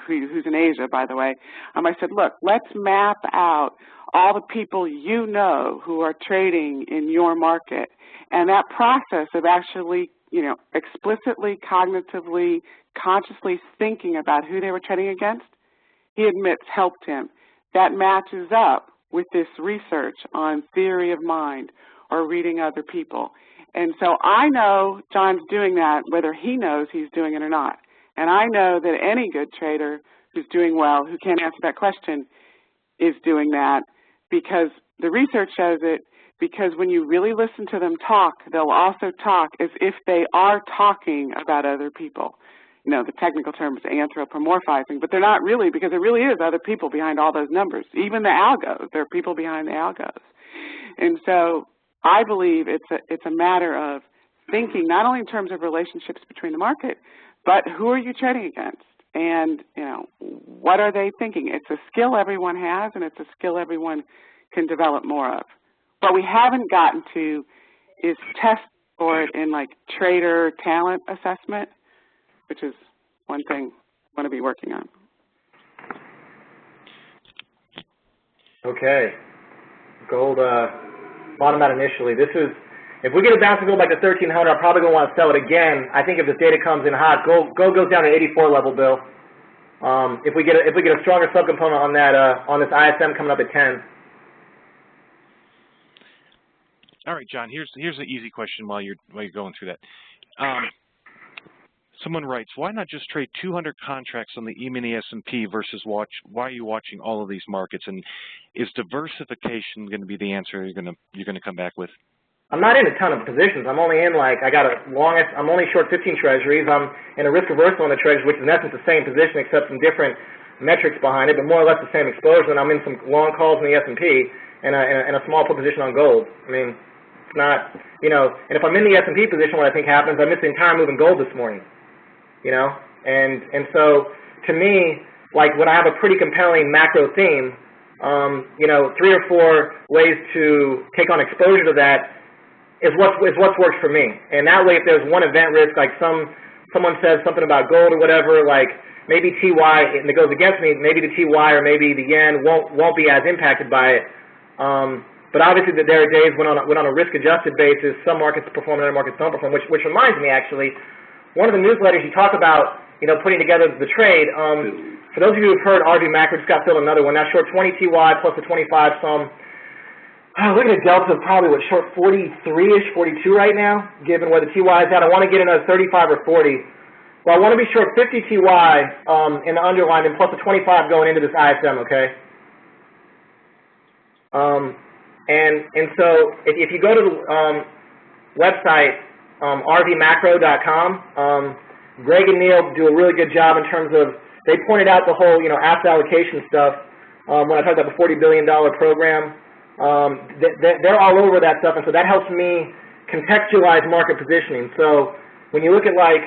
who's in Asia, by the way, I said, look, let's map out all the people you know who are trading in your market. And that process of actually, you know, explicitly, cognitively, consciously thinking about who they were trading against, he admits helped him. That matches up with this research on theory of mind or reading other people. And so I know John's doing that whether he knows he's doing it or not. And I know that any good trader who's doing well, who can't answer that question, is doing that because the research shows it, because when you really listen to them talk, they'll also talk as if they are talking about other people. You know, the technical term is anthropomorphizing, but they're not really, because there really is other people behind all those numbers. Even the algos, there are people behind the algos. And so I believe it's a matter of thinking not only in terms of relationships between the market, but who are you trading against? And, you know, what are they thinking? It's a skill everyone has, and it's a skill everyone can develop more of. What we haven't gotten to is test for it in, like, trader talent assessment, which is one thing I want to be working on. Okay. Gold bottom out initially. This is, if we get a bounce and go back to 1300, I'm probably going to want to sell it again. I think if this data comes in hot, gold goes down to 84 level, Bill. If we get a stronger subcomponent on that on this ISM coming up at 10. All right, John. Here's an easy question while you're going through that. Someone writes, why not just trade 200 contracts on the E-mini S&P versus why are you watching all of these markets? And is diversification going to be the answer you're going to come back with? I'm not in a ton of positions. I'm only in, like, I'm only short 15 treasuries. I'm in a risk reversal on the treasury, which is in essence the same position except some different metrics behind it, but more or less the same exposure. And I'm in some long calls in the S&P and a small put position on gold. I mean, it's not, you know, and if I'm in the S&P position, what I think happens, I missed the entire move in gold this morning, you know? And so, to me, like, when I have a pretty compelling macro theme, you know, 3 or 4 ways to take on exposure to that is what's worked for me. And that way, if there's one event risk, like someone says something about gold or whatever, like maybe TY, and it goes against me, maybe the TY or maybe the yen won't be as impacted by it. But obviously, there are days when on a risk-adjusted basis, some markets perform and other markets don't perform. Which reminds me, actually, one of the newsletters you talk about, you know, putting together the trade. For those of you who've heard RV Macro, just got filled another one. Now short 20 TY plus a 25 some. Look at a delta of probably what, short 43-ish, 42 right now, given where the TY is at. I want to get another 35 or 40. Well, I want to be short 50 TY in the underlying and plus a 25 going into this ISM, okay? And so if you go to the website, rvmacro.com. Greg and Neil do a really good job in terms of, they pointed out the whole, asset allocation stuff when I talked about the $40 billion program. They're all over that stuff, and so that helps me contextualize market positioning. So when you look at like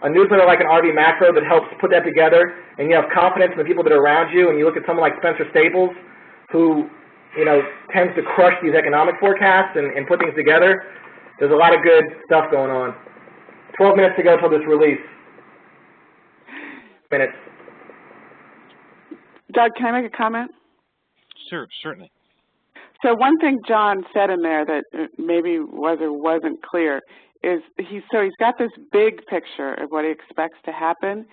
a newsletter like an RV Macro that helps put that together, and you have confidence in the people that are around you, and you look at someone like Spencer Staples, who tends to crush these economic forecasts and put things together, there's a lot of good stuff going on. 12 minutes to go until this release. Minutes. Doug, can I make a comment? Sure, certainly. So one thing John said in there that maybe was or wasn't clear is he's got this big picture of what he expects to happen,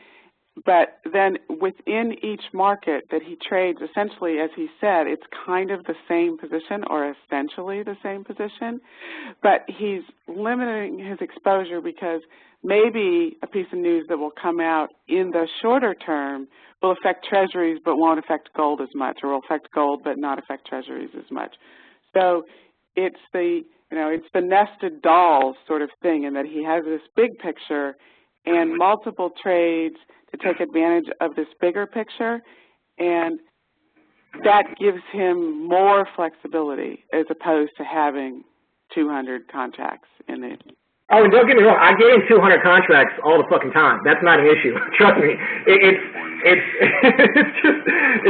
but then within each market that he trades, essentially, as he said, it's kind of the same position or essentially the same position, but he's limiting his exposure because maybe a piece of news that will come out in the shorter term will affect treasuries but won't affect gold as much, or will affect gold but not affect treasuries as much. So it's the nested dolls sort of thing, in that he has this big picture and multiple trades to take advantage of this bigger picture, and that gives him more flexibility as opposed to having 200 contracts in it. Oh, and don't get me wrong, I get in 200 contracts all the fucking time. That's not an issue. Trust me. It's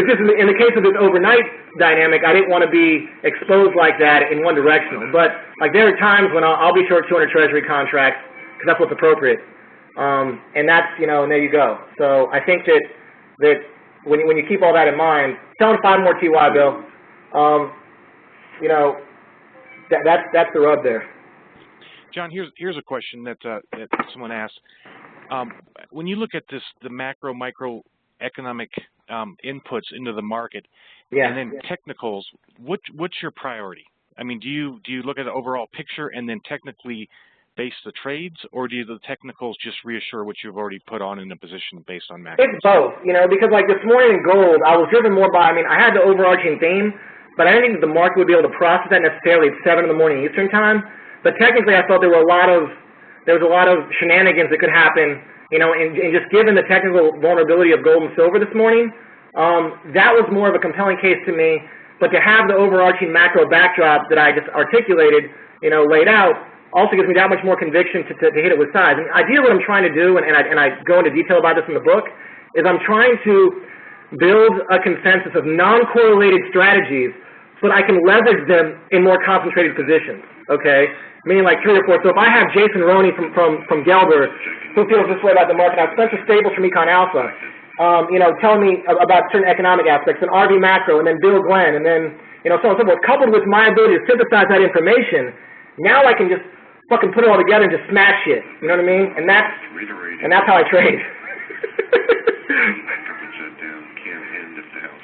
just in the case of this overnight dynamic, I didn't want to be exposed like that in one directional. But like there are times when I'll be short 200 Treasury contracts because that's what's appropriate. And that's, and there you go. So I think that when you keep all that in mind, tell him 5 more TY, Bill. That's the rub there. John, here's a question that someone asked. When you look at the macro, micro economic inputs into the market, and then technicals, what's your priority? I mean, do you look at the overall picture and then technically base the trades, or do the technicals just reassure what you've already put on in the position based on macros? It's both, because like this morning in gold, I was driven more by, I had the overarching theme, but I didn't think the market would be able to process that necessarily at 7 in the morning Eastern time. But technically, I thought there was a lot of shenanigans that could happen, and just given the technical vulnerability of gold and silver this morning, that was more of a compelling case to me. But to have the overarching macro backdrop that I just articulated, laid out, also gives me that much more conviction to hit it with size. And ideally, what I'm trying to do, and I go into detail about this in the book, is I'm trying to build a consensus of non-correlated strategies so that I can leverage them in more concentrated positions. Okay, meaning like 3 or 4. So if I have Jason Roney from Gelber, who feels this way about the market, I have Spencer Staples from Econ Alpha, telling me about certain economic aspects, and RV Macro, and then Bill Glenn, and then so on and so forth. Coupled with my ability to synthesize that information, now I can just fucking put it all together and just smash shit. You know what I mean? And that's how I trade.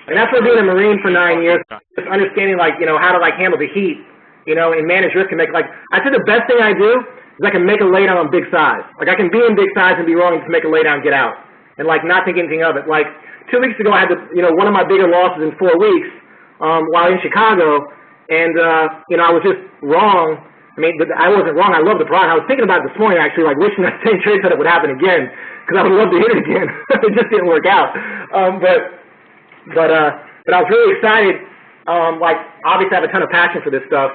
And that's what I did in Marine for 9 years, just understanding how to handle the heat, and manage risk and make, I think the best thing I do is I can make a laydown on big size. I can be in big size and be wrong and just make a laydown and get out. And, not think anything of it. 2 weeks ago, I had one of my bigger losses in 4 weeks while in Chicago, and, I was just wrong. I wasn't wrong. I love the product. I was thinking about it this morning, actually, wishing that same trade setup would happen again, because I would love to hit it again. It just didn't work out. But I was really excited. Obviously, I have a ton of passion for this stuff,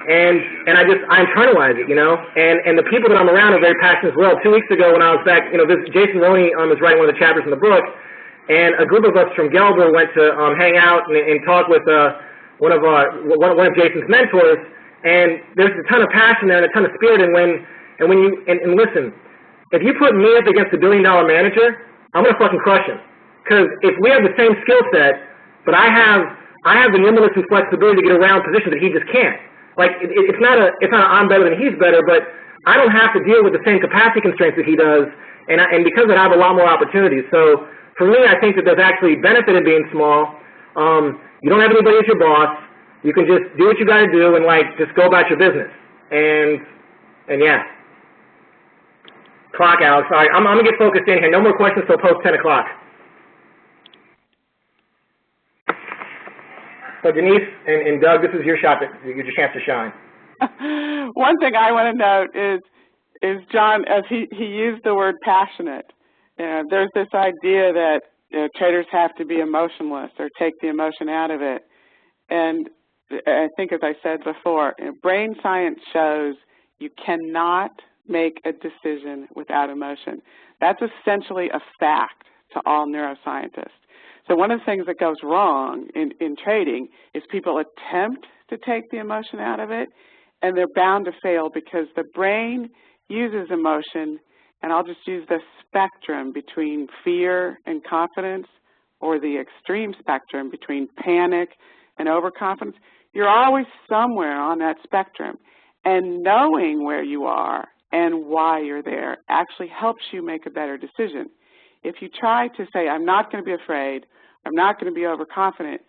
and I internalize it, and the people that I'm around are very passionate as well. 2 weeks ago, when I was back, Jason Roney was writing one of the chapters in the book, and a group of us from Gelber went to hang out and talk with one of Jason's mentors. And there's a ton of passion there and a ton of spirit. And when you listen, if you put me up against a $1 billion manager, I'm gonna fucking crush him. Because if we have the same skill set, but I have the nimbleness and flexibility to get around positions that he just can't. It's not I'm better than he's better, but I don't have to deal with the same capacity constraints that he does. And because of that, I have a lot more opportunities. So for me, I think that there's actually benefit in being small. You don't have anybody as your boss. You can just do what you got to do and just go about your business. And yeah. Clock, Alex. All right, I'm gonna get focused in here. No more questions till post 10 o'clock. So Denise and Doug, this is your shot. Your chance to shine. One thing I want to note is is John, as he used the word passionate. There's this idea that traders have to be emotionless or take the emotion out of it. And I think, as I said before, brain science shows you cannot make a decision without emotion. That's essentially a fact to all neuroscientists. So one of the things that goes wrong in trading is people attempt to take the emotion out of it, and they're bound to fail because the brain uses emotion, and I'll just use the spectrum between fear and confidence, or the extreme spectrum between panic and overconfidence. You're always somewhere on that spectrum, and knowing where you are and why you're there actually helps you make a better decision. If you try to say, I'm not going to be afraid, I'm not going to be overconfident,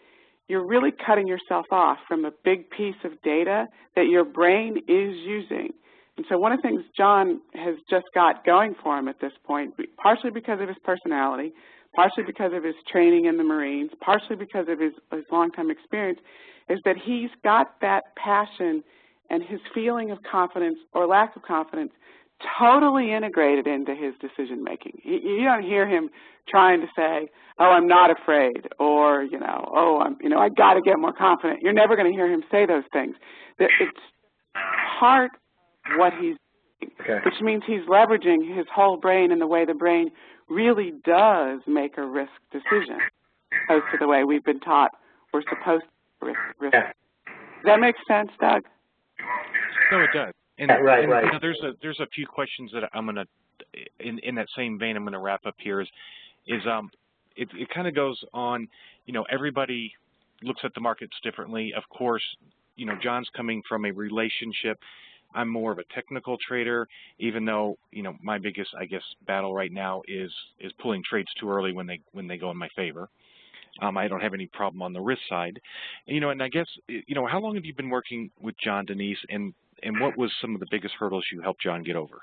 you're really cutting yourself off from a big piece of data that your brain is using. And so one of the things John has just got going for him at this point, partially because of his personality, partially because of his training in the Marines, partially because of his long-time experience, is that he's got that passion and his feeling of confidence or lack of confidence totally integrated into his decision-making. You don't hear him trying to say, oh, I'm not afraid, or, I got to get more confident. You're never going to hear him say those things. It's part of what he's doing, okay, which means he's leveraging his whole brain in the way the brain really does make a risk decision, opposed to the way we've been taught we're supposed to risk. Yeah. Does that make sense, Doug? No, it does. And, right. There's a few questions that I'm going to, in that same vein, I'm going to wrap up here. It kind of goes on, everybody looks at the markets differently. Of course, John's coming from a relationship. I'm more of a technical trader, even though, my biggest, I guess, battle right now is pulling trades too early when they go in my favor. I don't have any problem on the risk side. And I guess, how long have you been working with John, Denise, and what was some of the biggest hurdles you helped John get over?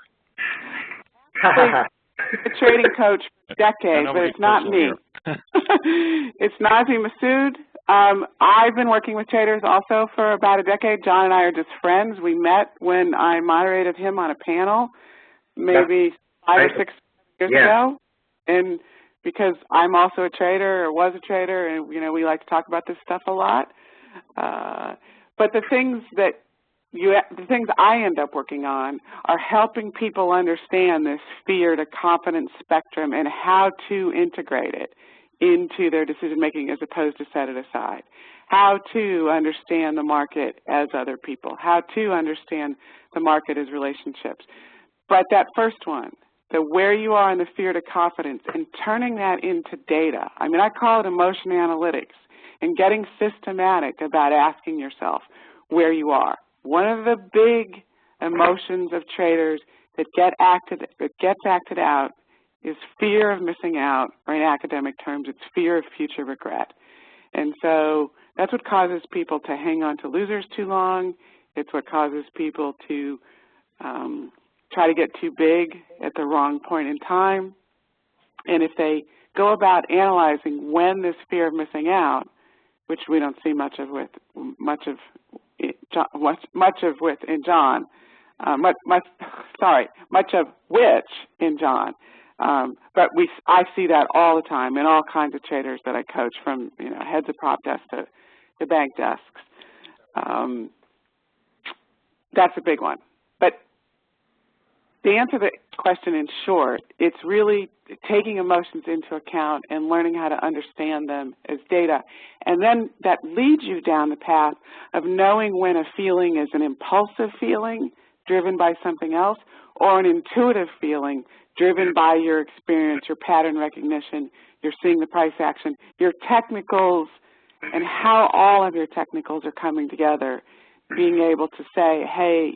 A trading coach for decades, but it's not me. It's Nazi Masood. I've been working with traders also for about a decade. John and I are just friends. We met when I moderated him on a panel maybe 5 or 6 years ago. And because I'm also a trader or was a trader, and, we like to talk about this stuff a lot. But the things I end up working on are helping people understand this fear to confidence spectrum and how to integrate it into their decision-making as opposed to set it aside. How to understand the market as other people. How to understand the market as relationships. But that first one, the where you are in the fear to confidence and turning that into data. I call it emotion analytics and getting systematic about asking yourself where you are. One of the big emotions of traders that gets acted out is fear of missing out, or in academic terms, it's fear of future regret. And so that's what causes people to hang on to losers too long. It's what causes people to try to get too big at the wrong point in time. And if they go about analyzing when this fear of missing out, which we don't see much of in John, but I see that all the time in all kinds of traders that I coach, from heads of prop desks to bank desks. That's a big one. But to answer the question in short, it's really taking emotions into account and learning how to understand them as data. And then that leads you down the path of knowing when a feeling is an impulsive feeling driven by something else, or an intuitive feeling driven by your experience, your pattern recognition, you're seeing the price action, your technicals, and how all of your technicals are coming together, being able to say, hey,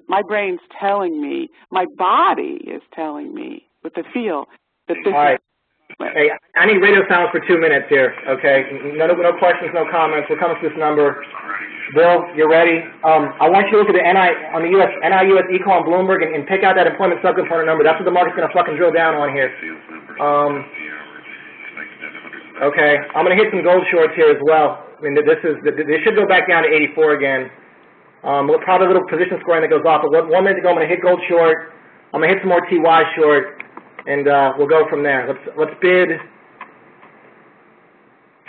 my brain's telling me, my body is telling me with the feel that this is. Hey, I need radio silence for 2 minutes here, okay? No questions, no comments. We're coming to this number. Bill, you're ready. I want you to look at the NI-US eco on Bloomberg and pick out that employment subcomponent number. That's what the market's going to fucking drill down on here. Okay, I'm going to hit some gold shorts here as well. This should go back down to 84 again. Probably a little position squaring that goes off. But 1 minute to go, I'm going to hit gold short. I'm going to hit some more TY short, and we'll go from there. Let's bid.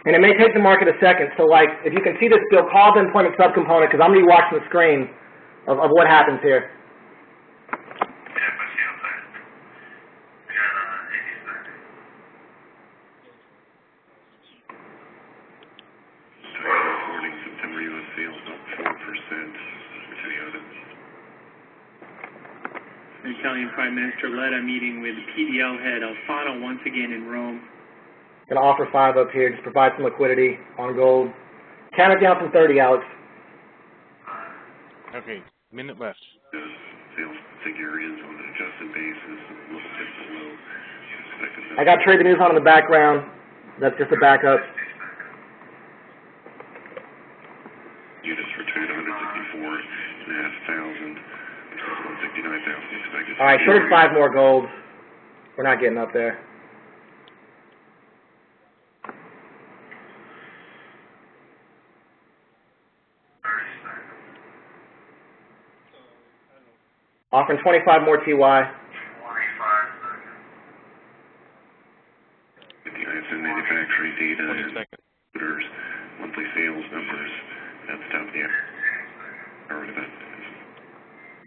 And it may take the market a second. So, like, if you can see this bill, call the employment subcomponent, because I'm going to be watching the screen of what happens here. September U.S. sales up 4% to the other. The Italian Prime Minister led a meeting with PDL head Alfano once again in Rome. Going to offer 5 up here, just provide some liquidity on gold. Count it down from 30, Alex. Okay, minute left. The sales figure is on an adjusted basis, a little bit below expected. I got Trade the News on in the background. That's just a backup. Units for trade 164,500, 169,000 expected. All right, short 5 more gold. We're not getting up there. Offering 25 more TY. With the ISM manufacturing data and orders, monthly sales numbers, that's top of the hour.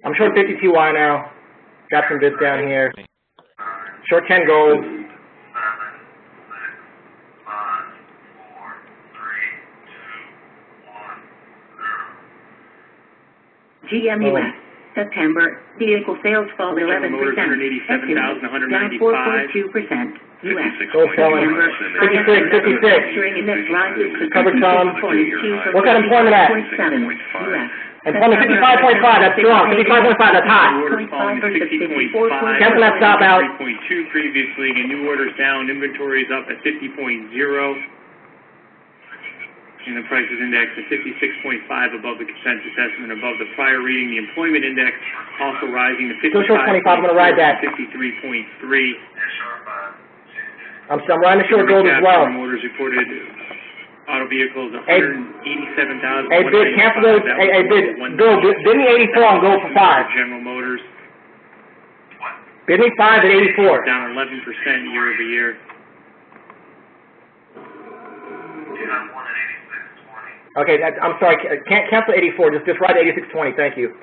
I'm short 50 TY now. Got some bids down here. Short 10 gold. GMUS, September, vehicle sales fall 11%. Estimate, down 4.2%. U.S. Gold selling. 56, 56. Covered some. What's that employment at? U.S. Employment 55.5, that's strong. 55.5, that's hot. Cancel that stop out. 3.2 previously, and new orders down. Inventories up at 50.0. And the prices index at 56.5 above the consensus estimate, above the prior reading. The employment index also rising to 55.4, short 25, I'm going to ride that. 53.3. I'm riding the short gold as well. Motors reported auto vehicles 187,000. Hey, bid, cancel those. Hey, bid, Bill, bid me 84 on gold for 5. General Motors. Bid me 5 at 84. Down 11% year over year. Okay, I'm sorry. Can't cancel 84. Just ride 86.20. Thank you.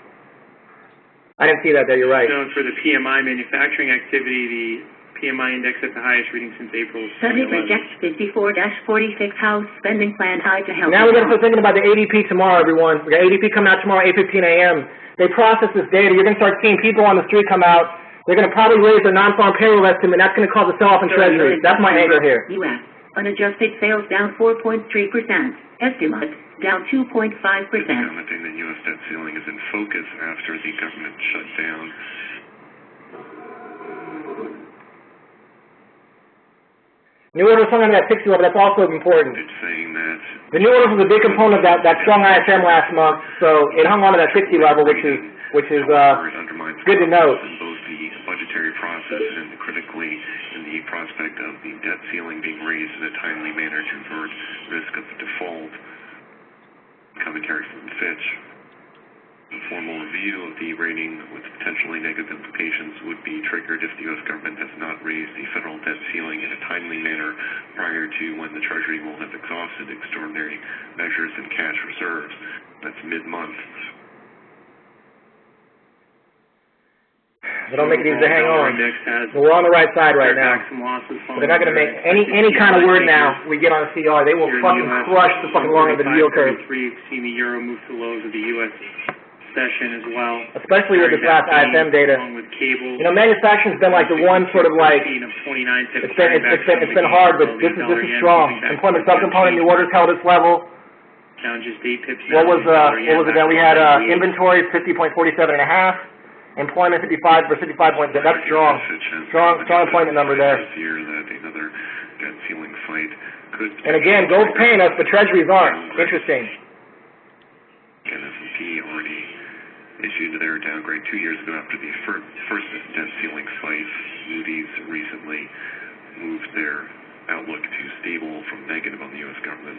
I didn't see that there. You're right. Known for the PMI manufacturing activity, the PMI index at the highest reading since April. Senate rejects 54-46 House spending plan tied to health. Now we're going to start thinking about the ADP tomorrow, everyone. We got ADP coming out tomorrow, 8:15 a.m. They process this data. You're going to start seeing people on the street come out. They're going to probably raise their non-farm payroll estimate, and that's going to cause a sell-off in Treasury. That's my angle here. U.S. Unadjusted sales down 4.3%. Estimate down 2.5%. Commenting that U.S. debt ceiling is in focus after the government shut down. New orders hung on that 60 level. That's also important. It's saying that the new orders was a big component of that strong ISM last month, so it hung on to that 60 level, which is good to note. In both the budgetary process and critically in the prospect of the debt ceiling being raised in a timely manner to avert risk of default. Commentary from Fitch. A formal review of the rating with potentially negative implications would be triggered if the U.S. government has not raised the federal debt ceiling in a timely manner prior to when the Treasury will have exhausted extraordinary measures and cash reserves. That's mid-month. They don't make it easy to hang on. We're on the right side right now. They're not going to make any kind of word now. We get on the CR, they will fucking crush the fucking long end of the yield curve. Seeing the euro move to lows of the U.S. session as well. Especially with this last ISM data. You know, manufacturing's been like the one sort of like it's been hard, but this is strong. Employment subcomponent, new orders held its level. Down just 8 pips. What was it that we had? Inventory 50.47 and a half. Employment 55 for 55 points. That's strong. Strong employment number there. And again, gold's paying us, but treasuries aren't. Interesting. And S&P already issued their downgrade 2 years ago after the first debt ceiling fight. Moody's recently moved their outlook to stable from negative on the U.S. government.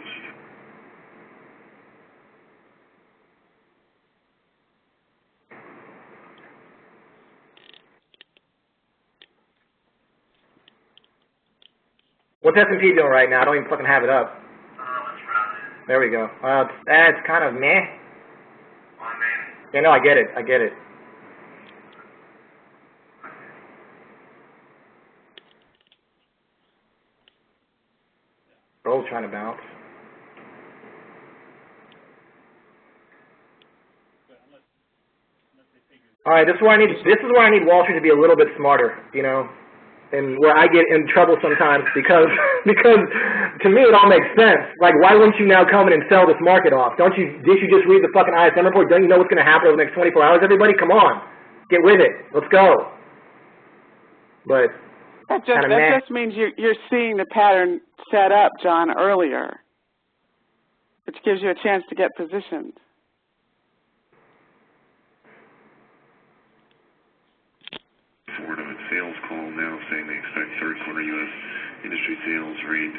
What's S&P doing right now? I don't even fucking have it up. Let's round it. There we go. It's kind of meh. Yeah, no, I get it. I get it. Gold's trying to bounce. All right, this is where I need Wall Street to be a little bit smarter, you know, and where I get in trouble sometimes because to me it all makes sense. Like, why wouldn't you now come in and sell this market off? Didn't you just read the fucking ISM report? Don't you know what's going to happen over the next 24 hours? Everybody, come on, get with it. Let's go. But that just means you're seeing the pattern set up, John, earlier, which gives you a chance to get positioned. Ford on its sales call now saying they expect third quarter U.S. industry sales rate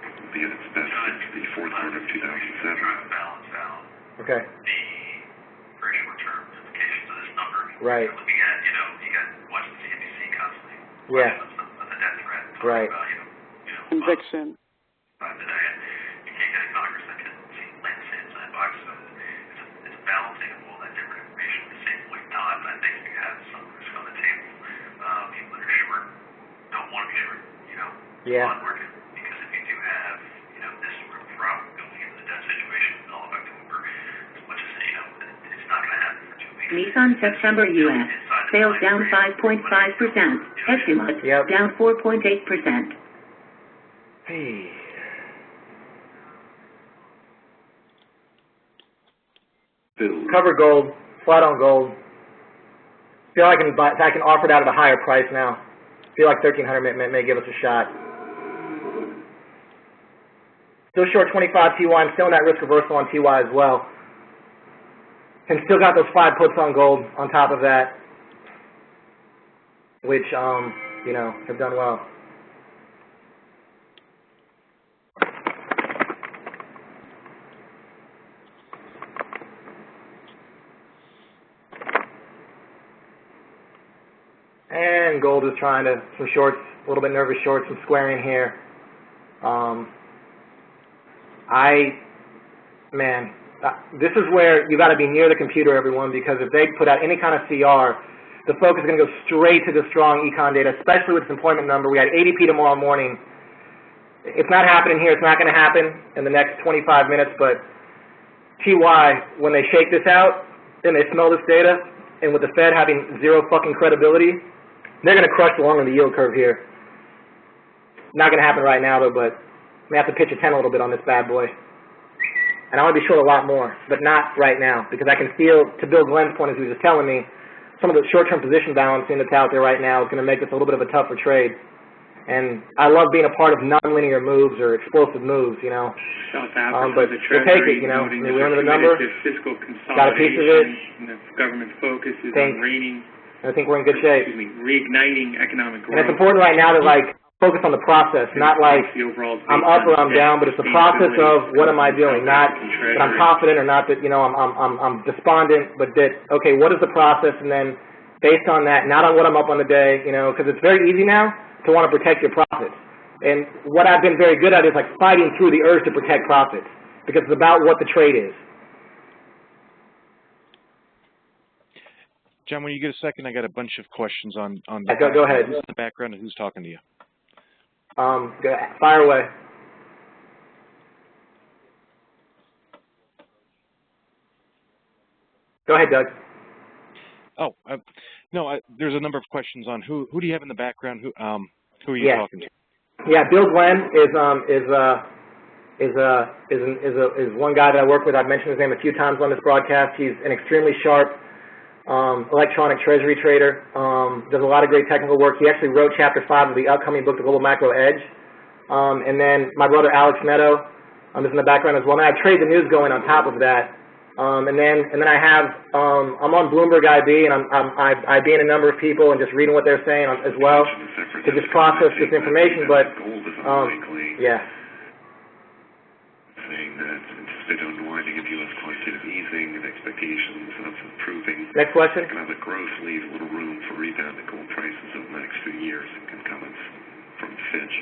will be at its best since the fourth quarter of 2007. Balance out. The Okay. very short-term implications of this number. Right. You're looking at, you got watching CNBC constantly. Yeah. On the death threat. Right. About, Conviction. Today, you can't get a Congress that can land the same sandbox. So it's a balancing of all that different information at the same point in time. And I think you have some risk on the table. People that are short don't want to be short, yeah. on market. Because if you do have, this sort of problem going into the debt situation in all of October, as much as, it's not going to happen for 2 weeks. Nissan September U.S. Sales down 5.5%. Estimate down 4.8%. Hey. Cover gold, flat on gold. Feel like I can offer it out at a higher price now. Feel like 1,300 may give us a shot. Still short 25 TY. I'm still in that risk reversal on TY as well. And still got those 5 puts on gold on top of that, which have done well. And gold is trying to, some shorts, a little bit nervous shorts, some squaring here. This is where you got to be near the computer, everyone, because if they put out any kind of CR, the focus is going to go straight to the strong econ data, especially with this employment number. We got ADP tomorrow morning. It's not happening here. It's not going to happen in the next 25 minutes, but TY, when they shake this out and they smell this data, and with the Fed having zero fucking credibility, they're going to crush the long on the yield curve here. Not going to happen right now, though, but I'm going to have to pitch a 10 a little bit on this bad boy. And I want to be short a lot more, but not right now, because I can feel, to Bill Glenn's point, as he was just telling me, some of the short-term position balancing that's out there right now is going to make this a little bit of a tougher trade. And I love being a part of nonlinear moves or explosive moves, South Africa, but the we'll take it, We're under the number. Fiscal got a piece of it. And the government's focus is on reining. I think we're in good shape. Reigniting economic growth. And it's important right now to focus on the process, not like I'm up or I'm down, but it's the process of what am I doing, not that I'm confident or not that I'm despondent, but that okay, what is the process, and then based on that, not on what I'm up on the day, because it's very easy now to want to protect your profits. And what I've been very good at is fighting through the urge to protect profits, because it's about what the trade is. John, when you get a second, I got a bunch of questions on go ahead. The background and who's talking to you. Fire away. Go ahead, Doug. Oh, no. There's a number of questions on who do you have in the background? Who are you talking to? Yeah, Bill Glenn is one guy that I work with. I've mentioned his name a few times on this broadcast. He's an extremely sharp electronic treasury trader. Does a lot of great technical work. He actually wrote Chapter 5 of the upcoming book, The Global Macro Edge. And then my brother Alex Netto is in the background as well. And I have Trade the News going on top of that. And then I have I'm on Bloomberg IB, and I'm IBing a number of people and just reading what they're saying as well to just process this information. But yeah. Saying that anticipated unwinding of U.S. quantitative easing and expectations of improving next question. Economic growth leave little room for rebound in gold prices over the next few years. And comments from Fitch.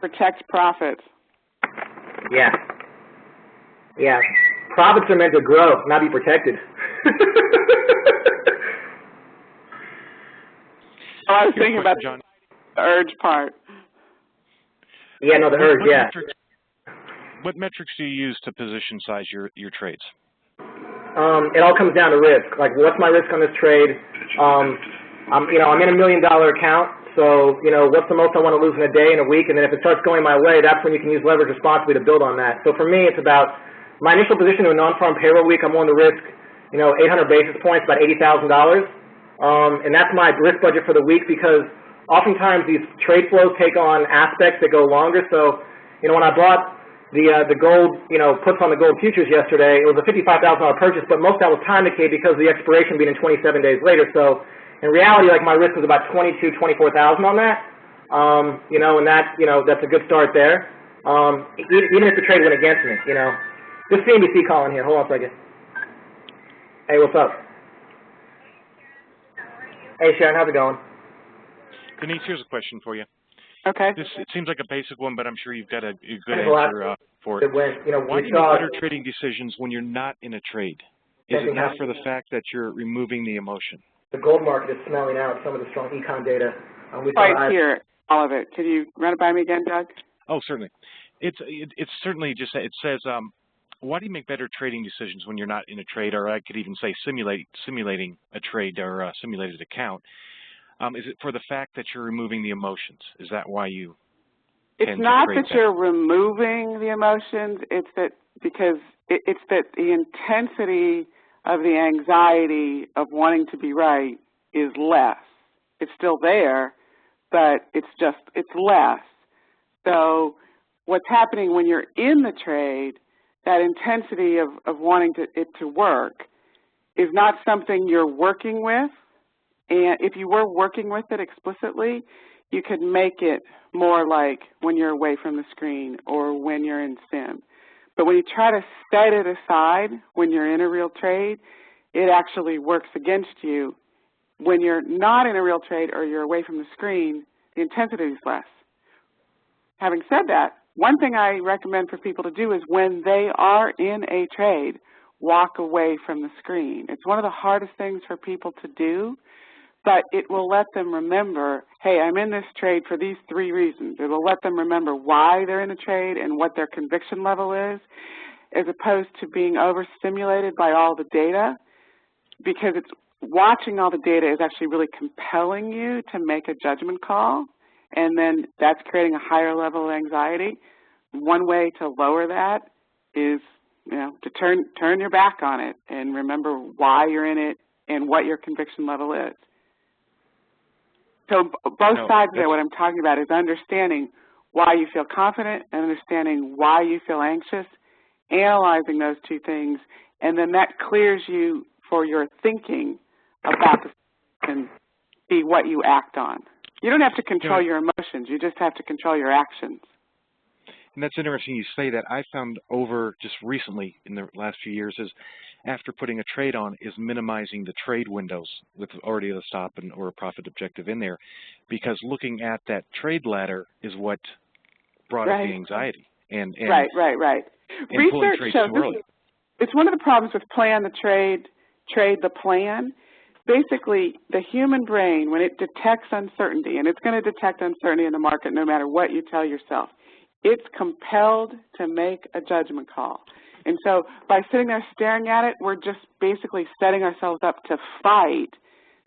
Protect profits. Yeah. Yeah. Profits are meant to grow, not be protected. I was thinking about John. the urge part. Yeah, no, the urge, yeah. What metrics do you use to position size your trades? It all comes down to risk. Like, what's my risk on this trade? I'm in $1 million account, so, what's the most I want to lose in a day, in a week? And then if it starts going my way, that's when you can use leverage responsibly to build on that. So for me, it's about my initial position to a non-farm payroll week. I'm willing to risk, 800 basis points, about $80,000. And that's my risk budget for the week, because oftentimes these trade flows take on aspects that go longer. So, when I bought the gold, puts on the gold futures yesterday, it was a $55,000 purchase, but most of that was time decay because of the expiration being in 27 days later. So in reality, like, my risk was about $22,000, $24,000 on that. And that's a good start there. Even if the trade went against me, This is CNBC calling here. Hold on a second. Hey, what's up? Hey, Sharon, how's it going? Denise, here's a question for you. Okay. It seems like a basic one, but I'm sure you've got a good answer for it. Why do you make better trading decisions when you're not in a trade? Is it not for the fact that you're removing the emotion? The gold market is smelling out some of the strong econ data. Right here, all of it. Can you run it by me again, Doug? Oh, certainly. It's certainly just, it says, why do you make better trading decisions when you're not in a trade, or I could even say simulating a trade or a simulated account? Is it for the fact that you're removing the emotions? Is that why you tend to trade? It's not that you're removing the emotions. It's that it's that the intensity of the anxiety of wanting to be right is less. It's still there, but it's less. So what's happening when you're in the trade, that intensity of wanting it to work is not something you're working with. And if you were working with it explicitly, you could make it more like when you're away from the screen or when you're in sim. But when you try to set it aside when you're in a real trade, it actually works against you. When you're not in a real trade or you're away from the screen, the intensity is less. Having said that, one thing I recommend for people to do is when they are in a trade, walk away from the screen. It's one of the hardest things for people to do, but it will let them remember, hey, I'm in this trade for these 3 reasons. It will let them remember why they're in a trade and what their conviction level is, as opposed to being overstimulated by all the data, because watching all the data is actually really compelling you to make a judgment call, and then that's creating a higher level of anxiety. One way to lower that is, to turn your back on it and remember why you're in it and what your conviction level is. So both sides there, what I'm talking about is understanding why you feel confident and understanding why you feel anxious, analyzing those 2 things, and then that clears you for your thinking about the and see what you act on. You don't have to control your emotions. You just have to control your actions. And that's interesting you say that. I found over just recently in the last few years is after putting a trade on is minimizing the trade windows with already a stop or a profit objective in there, because looking at that trade ladder is what brought up the anxiety. And right. And Research shows it's one of the problems with plan the trade the plan. Basically, the human brain, when it detects uncertainty, and it's going to detect uncertainty in the market no matter what you tell yourself, it's compelled to make a judgment call. And so by sitting there staring at it, we're just basically setting ourselves up to fight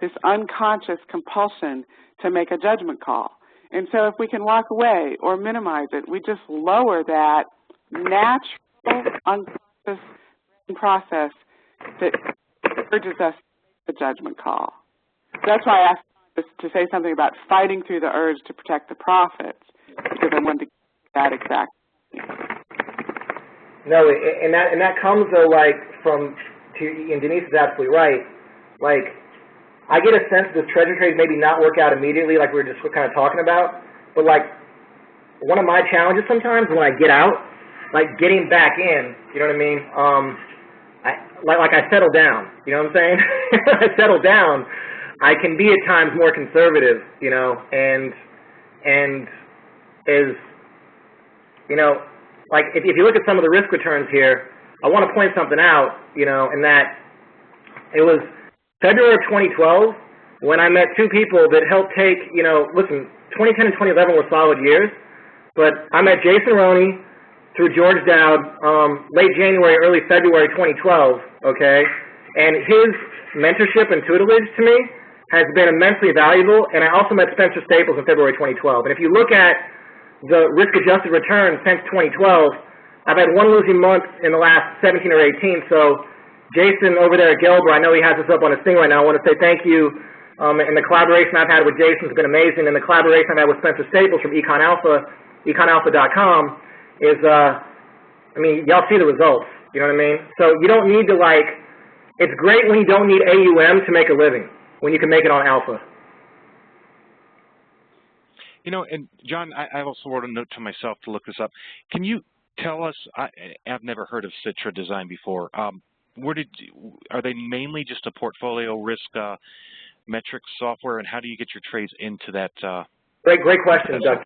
this unconscious compulsion to make a judgment call. And so if we can walk away or minimize it, we just lower that natural unconscious process that urges us to make the judgment call. That's why I asked to say something about fighting through the urge to protect the profits, because I wanted to get that exact. No, and that comes though, like, and Denise is absolutely right. Like, I get a sense that this treasury trade maybe not work out immediately, like we were just kind of talking about. But like, one of my challenges sometimes when I get out, like getting back in, you know what I mean? I settle down. You know what I'm saying? When I settle down, I can be at times more conservative, and is, you know, like if you look at some of the risk returns here, I want to point something out, you know, in that it was February of 2012 when I met two people that helped take, you know, listen, 2010 and 2011 were solid years, but I met Jason Roney through George Dowd late January, early February 2012, okay, and his mentorship and tutelage to me has been immensely valuable, and I also met Spencer Staples in February 2012. And if you look at the risk-adjusted return since 2012, I've had one losing month in the last 17 or 18, so Jason over there at Gelber, I know he has this up on his thing right now. I want to say thank you, and the collaboration I've had with Jason has been amazing, and the collaboration I've had with Spencer Staples from Econ Alpha, econalpha.com is, I mean, y'all see the results, you know what I mean? So you don't need to, like, it's great when you don't need AUM to make a living, when you can make it on alpha. You know, and John, I also wrote a note to myself to look this up. Can you tell us, I've never heard of Citra Design before. Are they mainly just a portfolio risk metrics software, and how do you get your trades into that? Great question, Doug.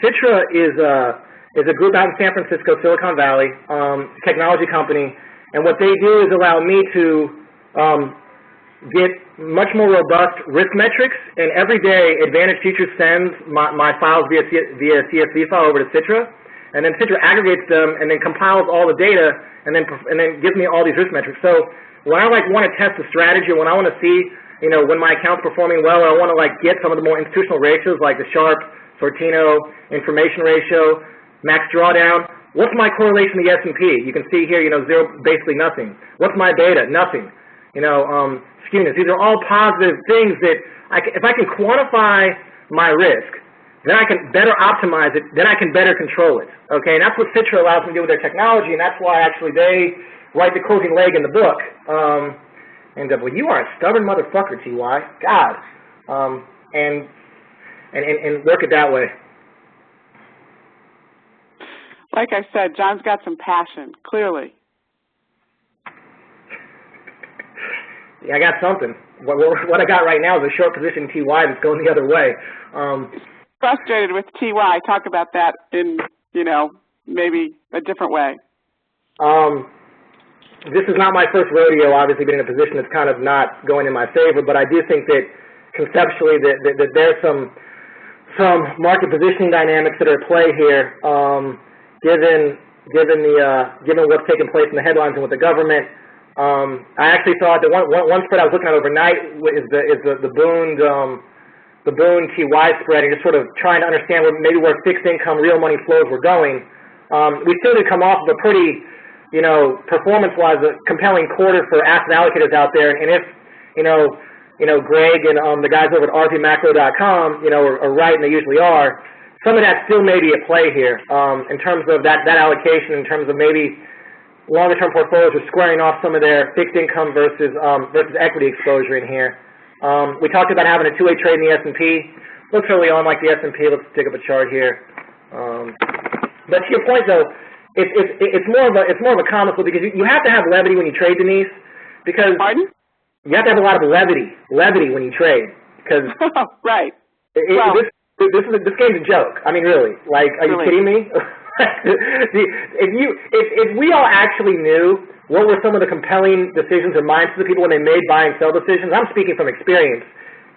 Citra is a group out in San Francisco, Silicon Valley, technology company, and what they do is allow me to get much more robust risk metrics, and every day Advantage Futures sends my files via CSV file over to Citra, and then Citra aggregates them and then compiles all the data and then gives me all these risk metrics. So when I want to test the strategy, when I want to see, you know, when my account's performing well, or I want to get some of the more institutional ratios like the Sharpe, Sortino, information ratio, max drawdown, what's my correlation to the S&P? You can see here, you know, zero, basically nothing. What's my beta? Nothing. You know, skewness. These are all positive things that if I can quantify my risk, then I can better optimize it, then I can better control it. Okay, and that's what Citra allows me to do with their technology, and that's why actually they write the closing leg in the book. And well, you are a stubborn motherfucker, T.Y. God. And work it that way. Like I said, John's got some passion, clearly. Yeah, I got something. What I got right now is a short position TY that's going the other way. Frustrated with TY. Talk about that in, you know, maybe a different way. This is not my first rodeo, obviously, being in a position that's kind of not going in my favor, but I do think that conceptually that there's some market positioning dynamics that are at play here, given what's taking place in the headlines and with the government. I actually thought that one spread I was looking at overnight is the Boone TY spread, and just sort of trying to understand where fixed income real money flows were going. We still did come off of a pretty, you know, performance-wise, a compelling quarter for asset allocators out there, and if you know Greg and the guys over at rpmacro.com, you know, are right, and they usually are, some of that still may be at play here in terms of that allocation, in terms of maybe longer-term portfolios are squaring off some of their fixed income versus equity exposure in here. We talked about having a two-way trade in the S&P. Looks early on like the S&P. Let's dig up a chart here. But to your point, though, it's more of a comical because you have to have levity when you trade, Denise. Because pardon? You have to have a lot of levity when you trade. Because right. This game's a joke. I mean, really. Like, are you kidding me? If we all actually knew what were some of the compelling decisions or mindsets of people when they made buy and sell decisions, I'm speaking from experience,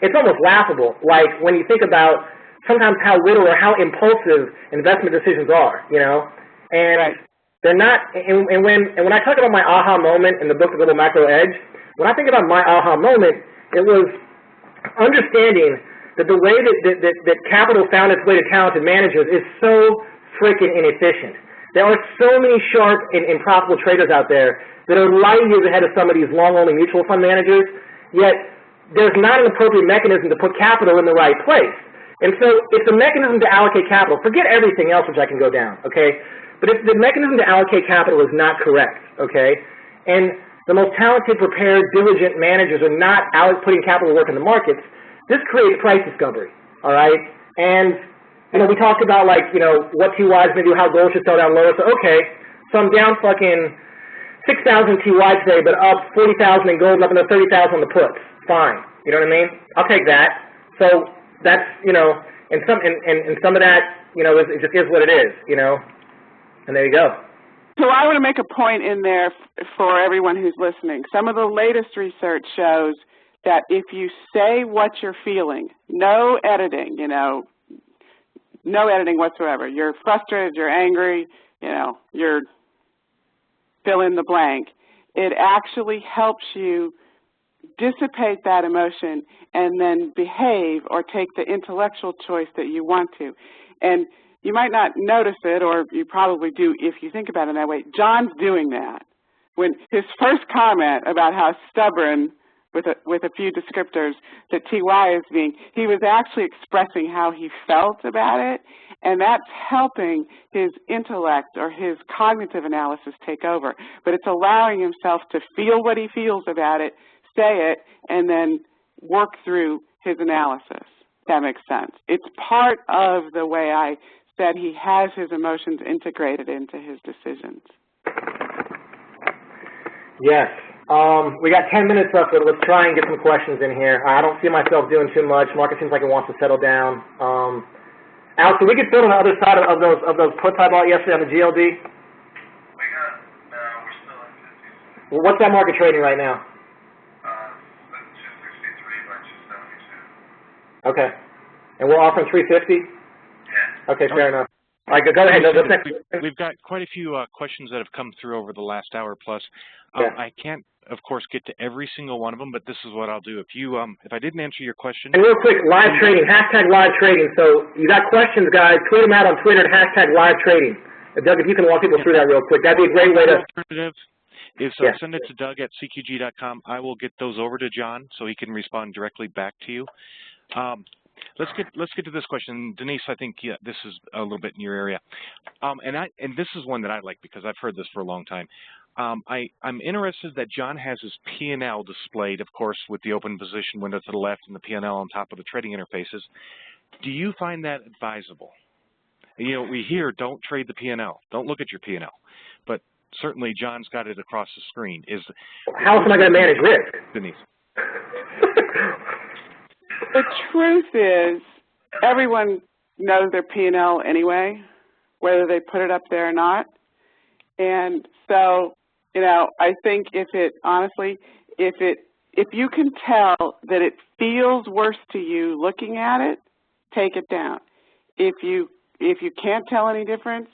it's almost laughable. Like when you think about sometimes how little or how impulsive investment decisions are, you know, and they're not. And when I talk about my aha moment in the book, The Global Macro Edge, when I think about my aha moment, it was understanding that the way that capital found its way to talented managers is so freaking inefficient. There are so many sharp and profitable traders out there that are light years ahead of some of these long-only mutual fund managers, yet there's not an appropriate mechanism to put capital in the right place. And so if the mechanism to allocate capital, forget everything else which I can go down, okay? But if the mechanism to allocate capital is not correct, okay, and the most talented, prepared, diligent managers are not putting capital to work in the markets, this creates price discovery, all right? And you know, we talked about, like, you know, what TY is going to do, how gold should sell down lower. So, okay, so I'm down fucking 6,000 TY today, but up 40,000 in gold and up another 30,000 on the puts. Fine. You know what I mean? I'll take that. So that's, you know, and some of that, it just is what it is, and there you go. So I want to make a point in there for everyone who's listening. Some of the latest research shows that if you say what you're feeling, no editing, no editing whatsoever. You're frustrated, you're angry, you're fill in the blank. It actually helps you dissipate that emotion and then behave or take the intellectual choice that you want to. And you might not notice it, or you probably do if you think about it that way. John's doing that. When his first comment about how stubborn, with a few descriptors, that TY is being, he was actually expressing how he felt about it, and that's helping his intellect or his cognitive analysis take over. But it's allowing himself to feel what he feels about it, say it, and then work through his analysis. If that makes sense. It's part of the way I said he has his emotions integrated into his decisions. Yes. We got 10 minutes left, but let's try and get some questions in here. I don't see myself doing too much. Market seems like it wants to settle down. Alex, did we get filled on the other side of those puts I bought yesterday on the GLD? We got, we're still in 50s. Well, what's that market trading right now? 263 by 272. Okay. And we're offering 350? Yeah. Okay, fair enough. All right, go ahead. We've got quite a few questions that have come through over the last hour plus. Yeah. I can't, of course, get to every single one of them, but this is what I'll do. If I didn't answer your question. And real quick, live trading, hashtag live trading. So you got questions, guys, tweet them out on Twitter and hashtag live trading. Doug, if you can walk people through that real quick, that'd be a great way to. Alternative is send it to Doug at cqg.com. I will get those over to John so he can respond directly back to you. Let's get to this question, Denise. I think this is a little bit in your area, and this is one that I like because I've heard this for a long time. I'm interested that John has his P&L displayed, of course, with the open position window to the left and the P&L on top of the trading interfaces. Do you find that advisable? We hear don't trade the P&L, don't look at your P&L, but certainly John's got it across the screen. How else am I going to manage risk, Denise? The truth is, everyone knows their P&L anyway, whether they put it up there or not. And so, I think if you can tell that it feels worse to you looking at it, take it down. If you can't tell any difference,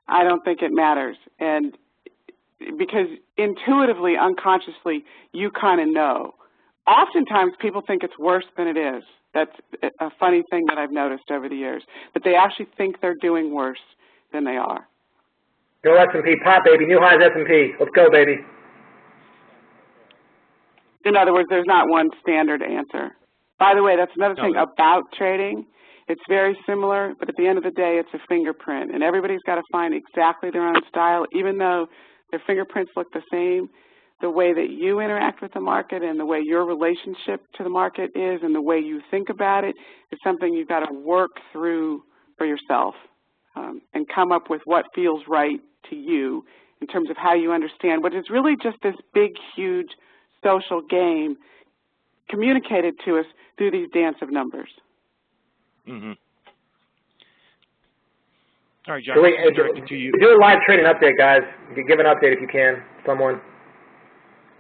I don't think it matters. And because intuitively, unconsciously, you kind of know. Oftentimes, people think it's worse than it is. That's a funny thing that I've noticed over the years. But they actually think they're doing worse than they are. Go S&P, pop, baby. New highs S&P. Let's go, baby. In other words, there's not one standard answer. By the way, that's another thing about trading. It's very similar, but at the end of the day, it's a fingerprint. And everybody's got to find exactly their own style, even though their fingerprints look the same. The way that you interact with the market and the way your relationship to the market is and the way you think about it is something you've got to work through for yourself and come up with what feels right to you in terms of how you understand what is really just this big, huge social game communicated to us through these dance of numbers. Mm-hmm. All right, John, directed to you. Do a live trading update, guys. Give an update if you can, someone.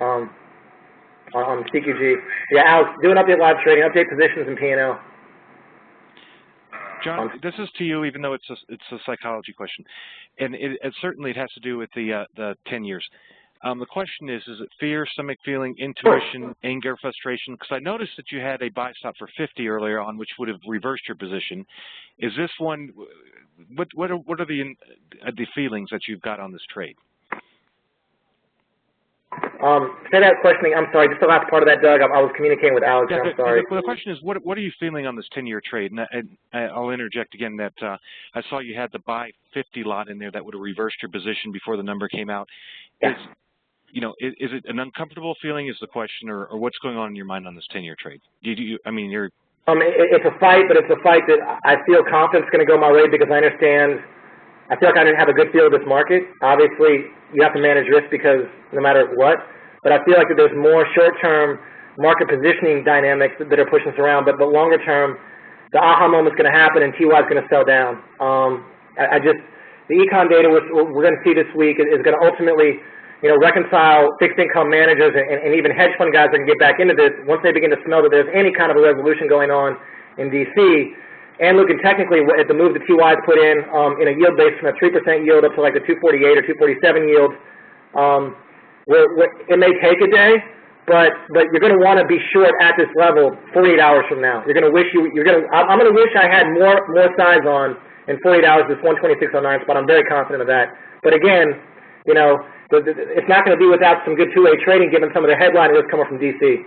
On CQG. Yeah, Alex, do an update live trading, update positions and P&L. John, this is to you, even though it's a psychology question, and certainly it has to do with the 10 years. The question is it fear, stomach feeling, intuition, anger, frustration? Because I noticed that you had a buy stop for 50 earlier on, which would have reversed your position. Is this one? What are the feelings that you've got on this trade? Say that questioning. I'm sorry, just the last part of that, Doug. I was communicating with Alex. Yeah, I'm sorry. The question is, what are you feeling on this 10-year trade? And I'll interject again that I saw you had the buy 50 lot in there that would have reversed your position before the number came out. Yeah. Is it an uncomfortable feeling? Is the question, or what's going on in your mind on this 10-year trade? I mean, you're. It's a fight, but it's a fight that I feel confident is going to go my way because I understand. I feel like I didn't have a good feel of this market. Obviously, you have to manage risk because no matter what. But I feel like that there's more short-term market positioning dynamics that are pushing us around. But longer term, the aha moment's going to happen and TY is going to sell down. The econ data we're going to see this week is going to ultimately, reconcile fixed income managers and even hedge fund guys that can get back into this once they begin to smell that there's any kind of a resolution going on in DC. And looking technically at the move the TY's put in a yield base from a 3% yield up to like the 248 or 247 yield, it may take a day, but you're going to want to be short at this level 48 hours from now. I'm going to wish I had more size on in 48 hours this 126.09 spot. I'm very confident of that. But again, it's not going to be without some good two-way trading given some of the headline risk coming from DC.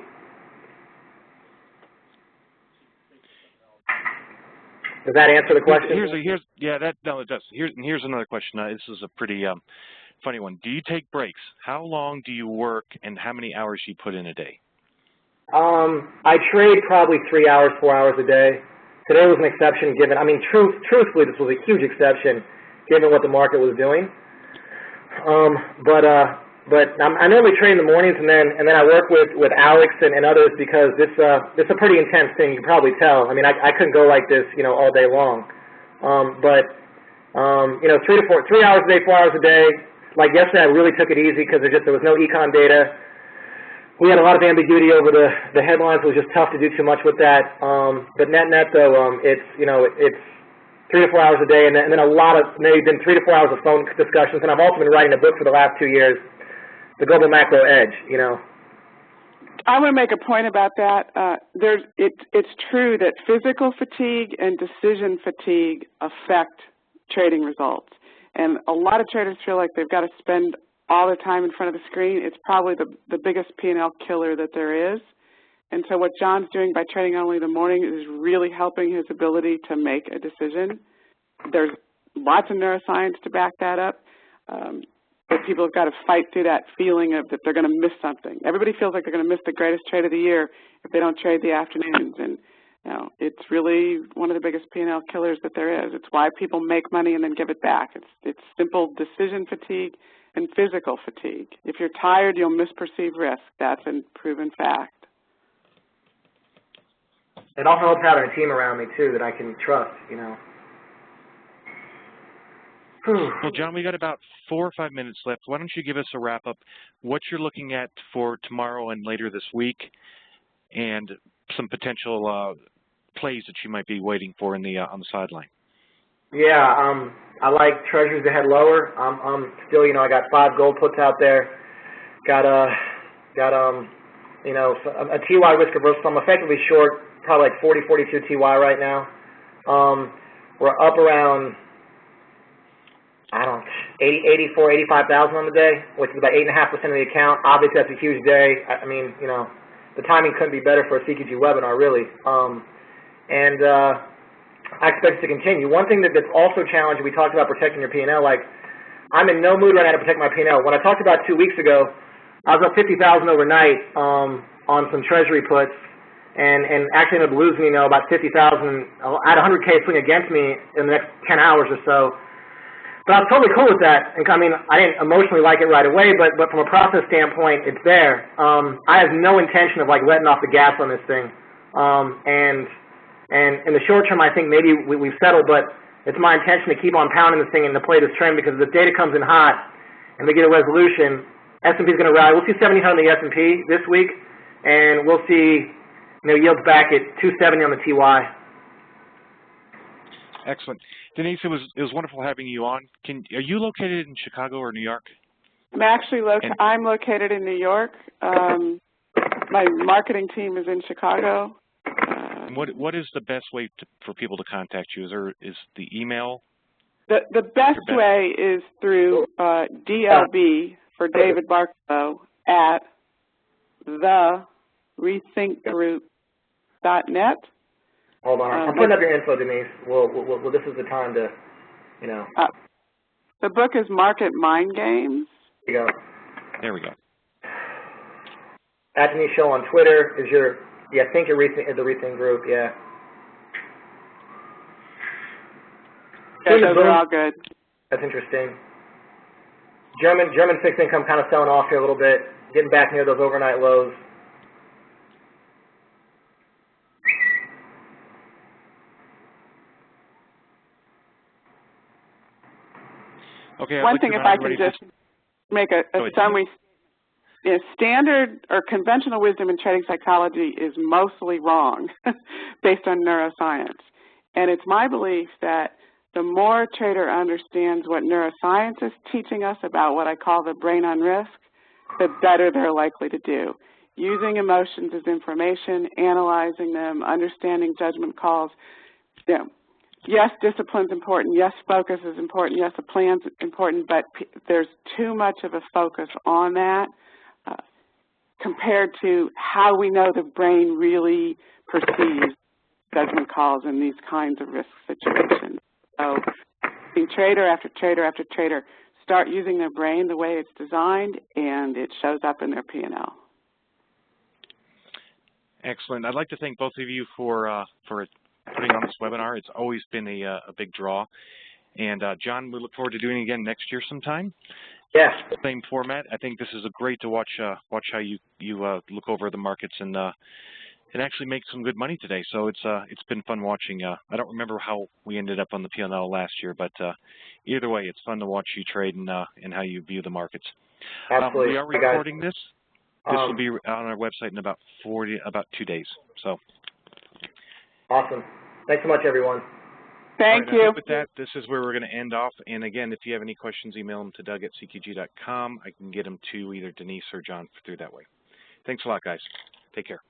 Does that answer the question? No, it does. Here's another question. This is a pretty funny one. Do you take breaks? How long do you work, and how many hours do you put in a day? I trade probably 3 hours, 4 hours a day. Today was an exception given, truthfully, this was a huge exception given what the market was doing. But I normally trade in the mornings, and then I work with Alex and others because this is a pretty intense thing. You can probably tell. I couldn't go like this, all day long. 3 hours a day, 4 hours a day. Like yesterday, I really took it easy because there was no econ data. We had a lot of ambiguity over the headlines. It was just tough to do too much with that. But net though, it's 3 to 4 hours a day, and then maybe 3 to 4 hours of phone discussions. And I've also been writing a book for the last 2 years, The Global Macro Edge. I want to make a point about that. It's true that physical fatigue and decision fatigue affect trading results. And a lot of traders feel like they've got to spend all the time in front of the screen. It's probably the biggest P&L killer that there is. And so what John's doing by trading only in the morning is really helping his ability to make a decision. There's lots of neuroscience to back that up. But people have got to fight through that feeling of that they're going to miss something. Everybody feels like they're going to miss the greatest trade of the year if they don't trade the afternoons. And it's really one of the biggest P&L killers that there is. It's why people make money and then give it back. It's simple decision fatigue and physical fatigue. If you're tired, you'll misperceive risk. That's a proven fact. It also helps having a team around me, too, that I can trust, Well, John, we got about 4 or 5 minutes left. Why don't you give us a wrap-up, what you're looking at for tomorrow and later this week, and some potential plays that you might be waiting for in on the sideline. Yeah, I like treasuries to head lower. I'm still, I got 5 gold puts out there. Got a TY risk reversal. I'm effectively short, probably like 40, 42 TY right now. We're up around 84, 85,000 on the day, which is about 8.5% of the account. Obviously, that's a huge day. The timing couldn't be better for a CQG webinar, really. I expect it to continue. One thing that's also challenging, we talked about protecting your P&L. I'm in no mood right now to protect my P&L. When I talked about 2 weeks ago, I was up 50,000 overnight on some treasury puts, and actually ended up losing, about 50,000. I had 100K swing against me in the next 10 hours or so. But I was totally cool with that. And I didn't emotionally like it right away, but from a process standpoint, it's there. I have no intention of letting off the gas on this thing. And in the short term, I think maybe we've settled, but it's my intention to keep on pounding this thing and to play this trend because if the data comes in hot and we get a resolution, S&P is going to rally. We'll see 1,700 on the S&P this week, and we'll see yields back at 270 on the TY. Excellent. Denise, it was wonderful having you on. Are you located in Chicago or New York? I'm actually I'm located in New York. My marketing team is in Chicago. What is the best way for people to contact you? Is the email? The best way is through DLB for David Barklow at the rethinkgroup.net. Hold on, I'm putting up your info, Denise. Well, this is the time to, The book is Market Mind Games. There you go. There we go. At Denise Shull on Twitter is your, I think the ReThink group, yeah. Yeah, those are all good. That's interesting. German fixed income kind of selling off here a little bit, getting back near those overnight lows. Okay. One thing, if I can just make a summary. Standard or conventional wisdom in trading psychology is mostly wrong based on neuroscience. And it's my belief that the more a trader understands what neuroscience is teaching us about what I call the brain on risk, the better they're likely to do. Using emotions as information, analyzing them, understanding judgment calls. Yes, discipline's important. Yes, focus is important. Yes, a plan's important, but there's too much of a focus on that compared to how we know the brain really perceives judgment calls in these kinds of risk situations. So, trader after trader after trader start using their brain the way it's designed, and it shows up in their P&L. Excellent. I'd like to thank both of you for putting on this webinar. It's always been a big draw. And John, we look forward to doing it again next year sometime. Yes. Same format. I think this is great to watch how you look over the markets and actually make some good money today. So it's been fun watching. I don't remember how we ended up on the P&L last year, but either way, it's fun to watch you trade and how you view the markets. Absolutely. We are recording this. This will be on our website in about 2 days. So. Awesome. Thanks so much, everyone. Thank you. With that, this is where we're going to end off. And again, if you have any questions, email them to Doug@ckg.com. I can get them to either Denise or John through that way. Thanks a lot, guys. Take care.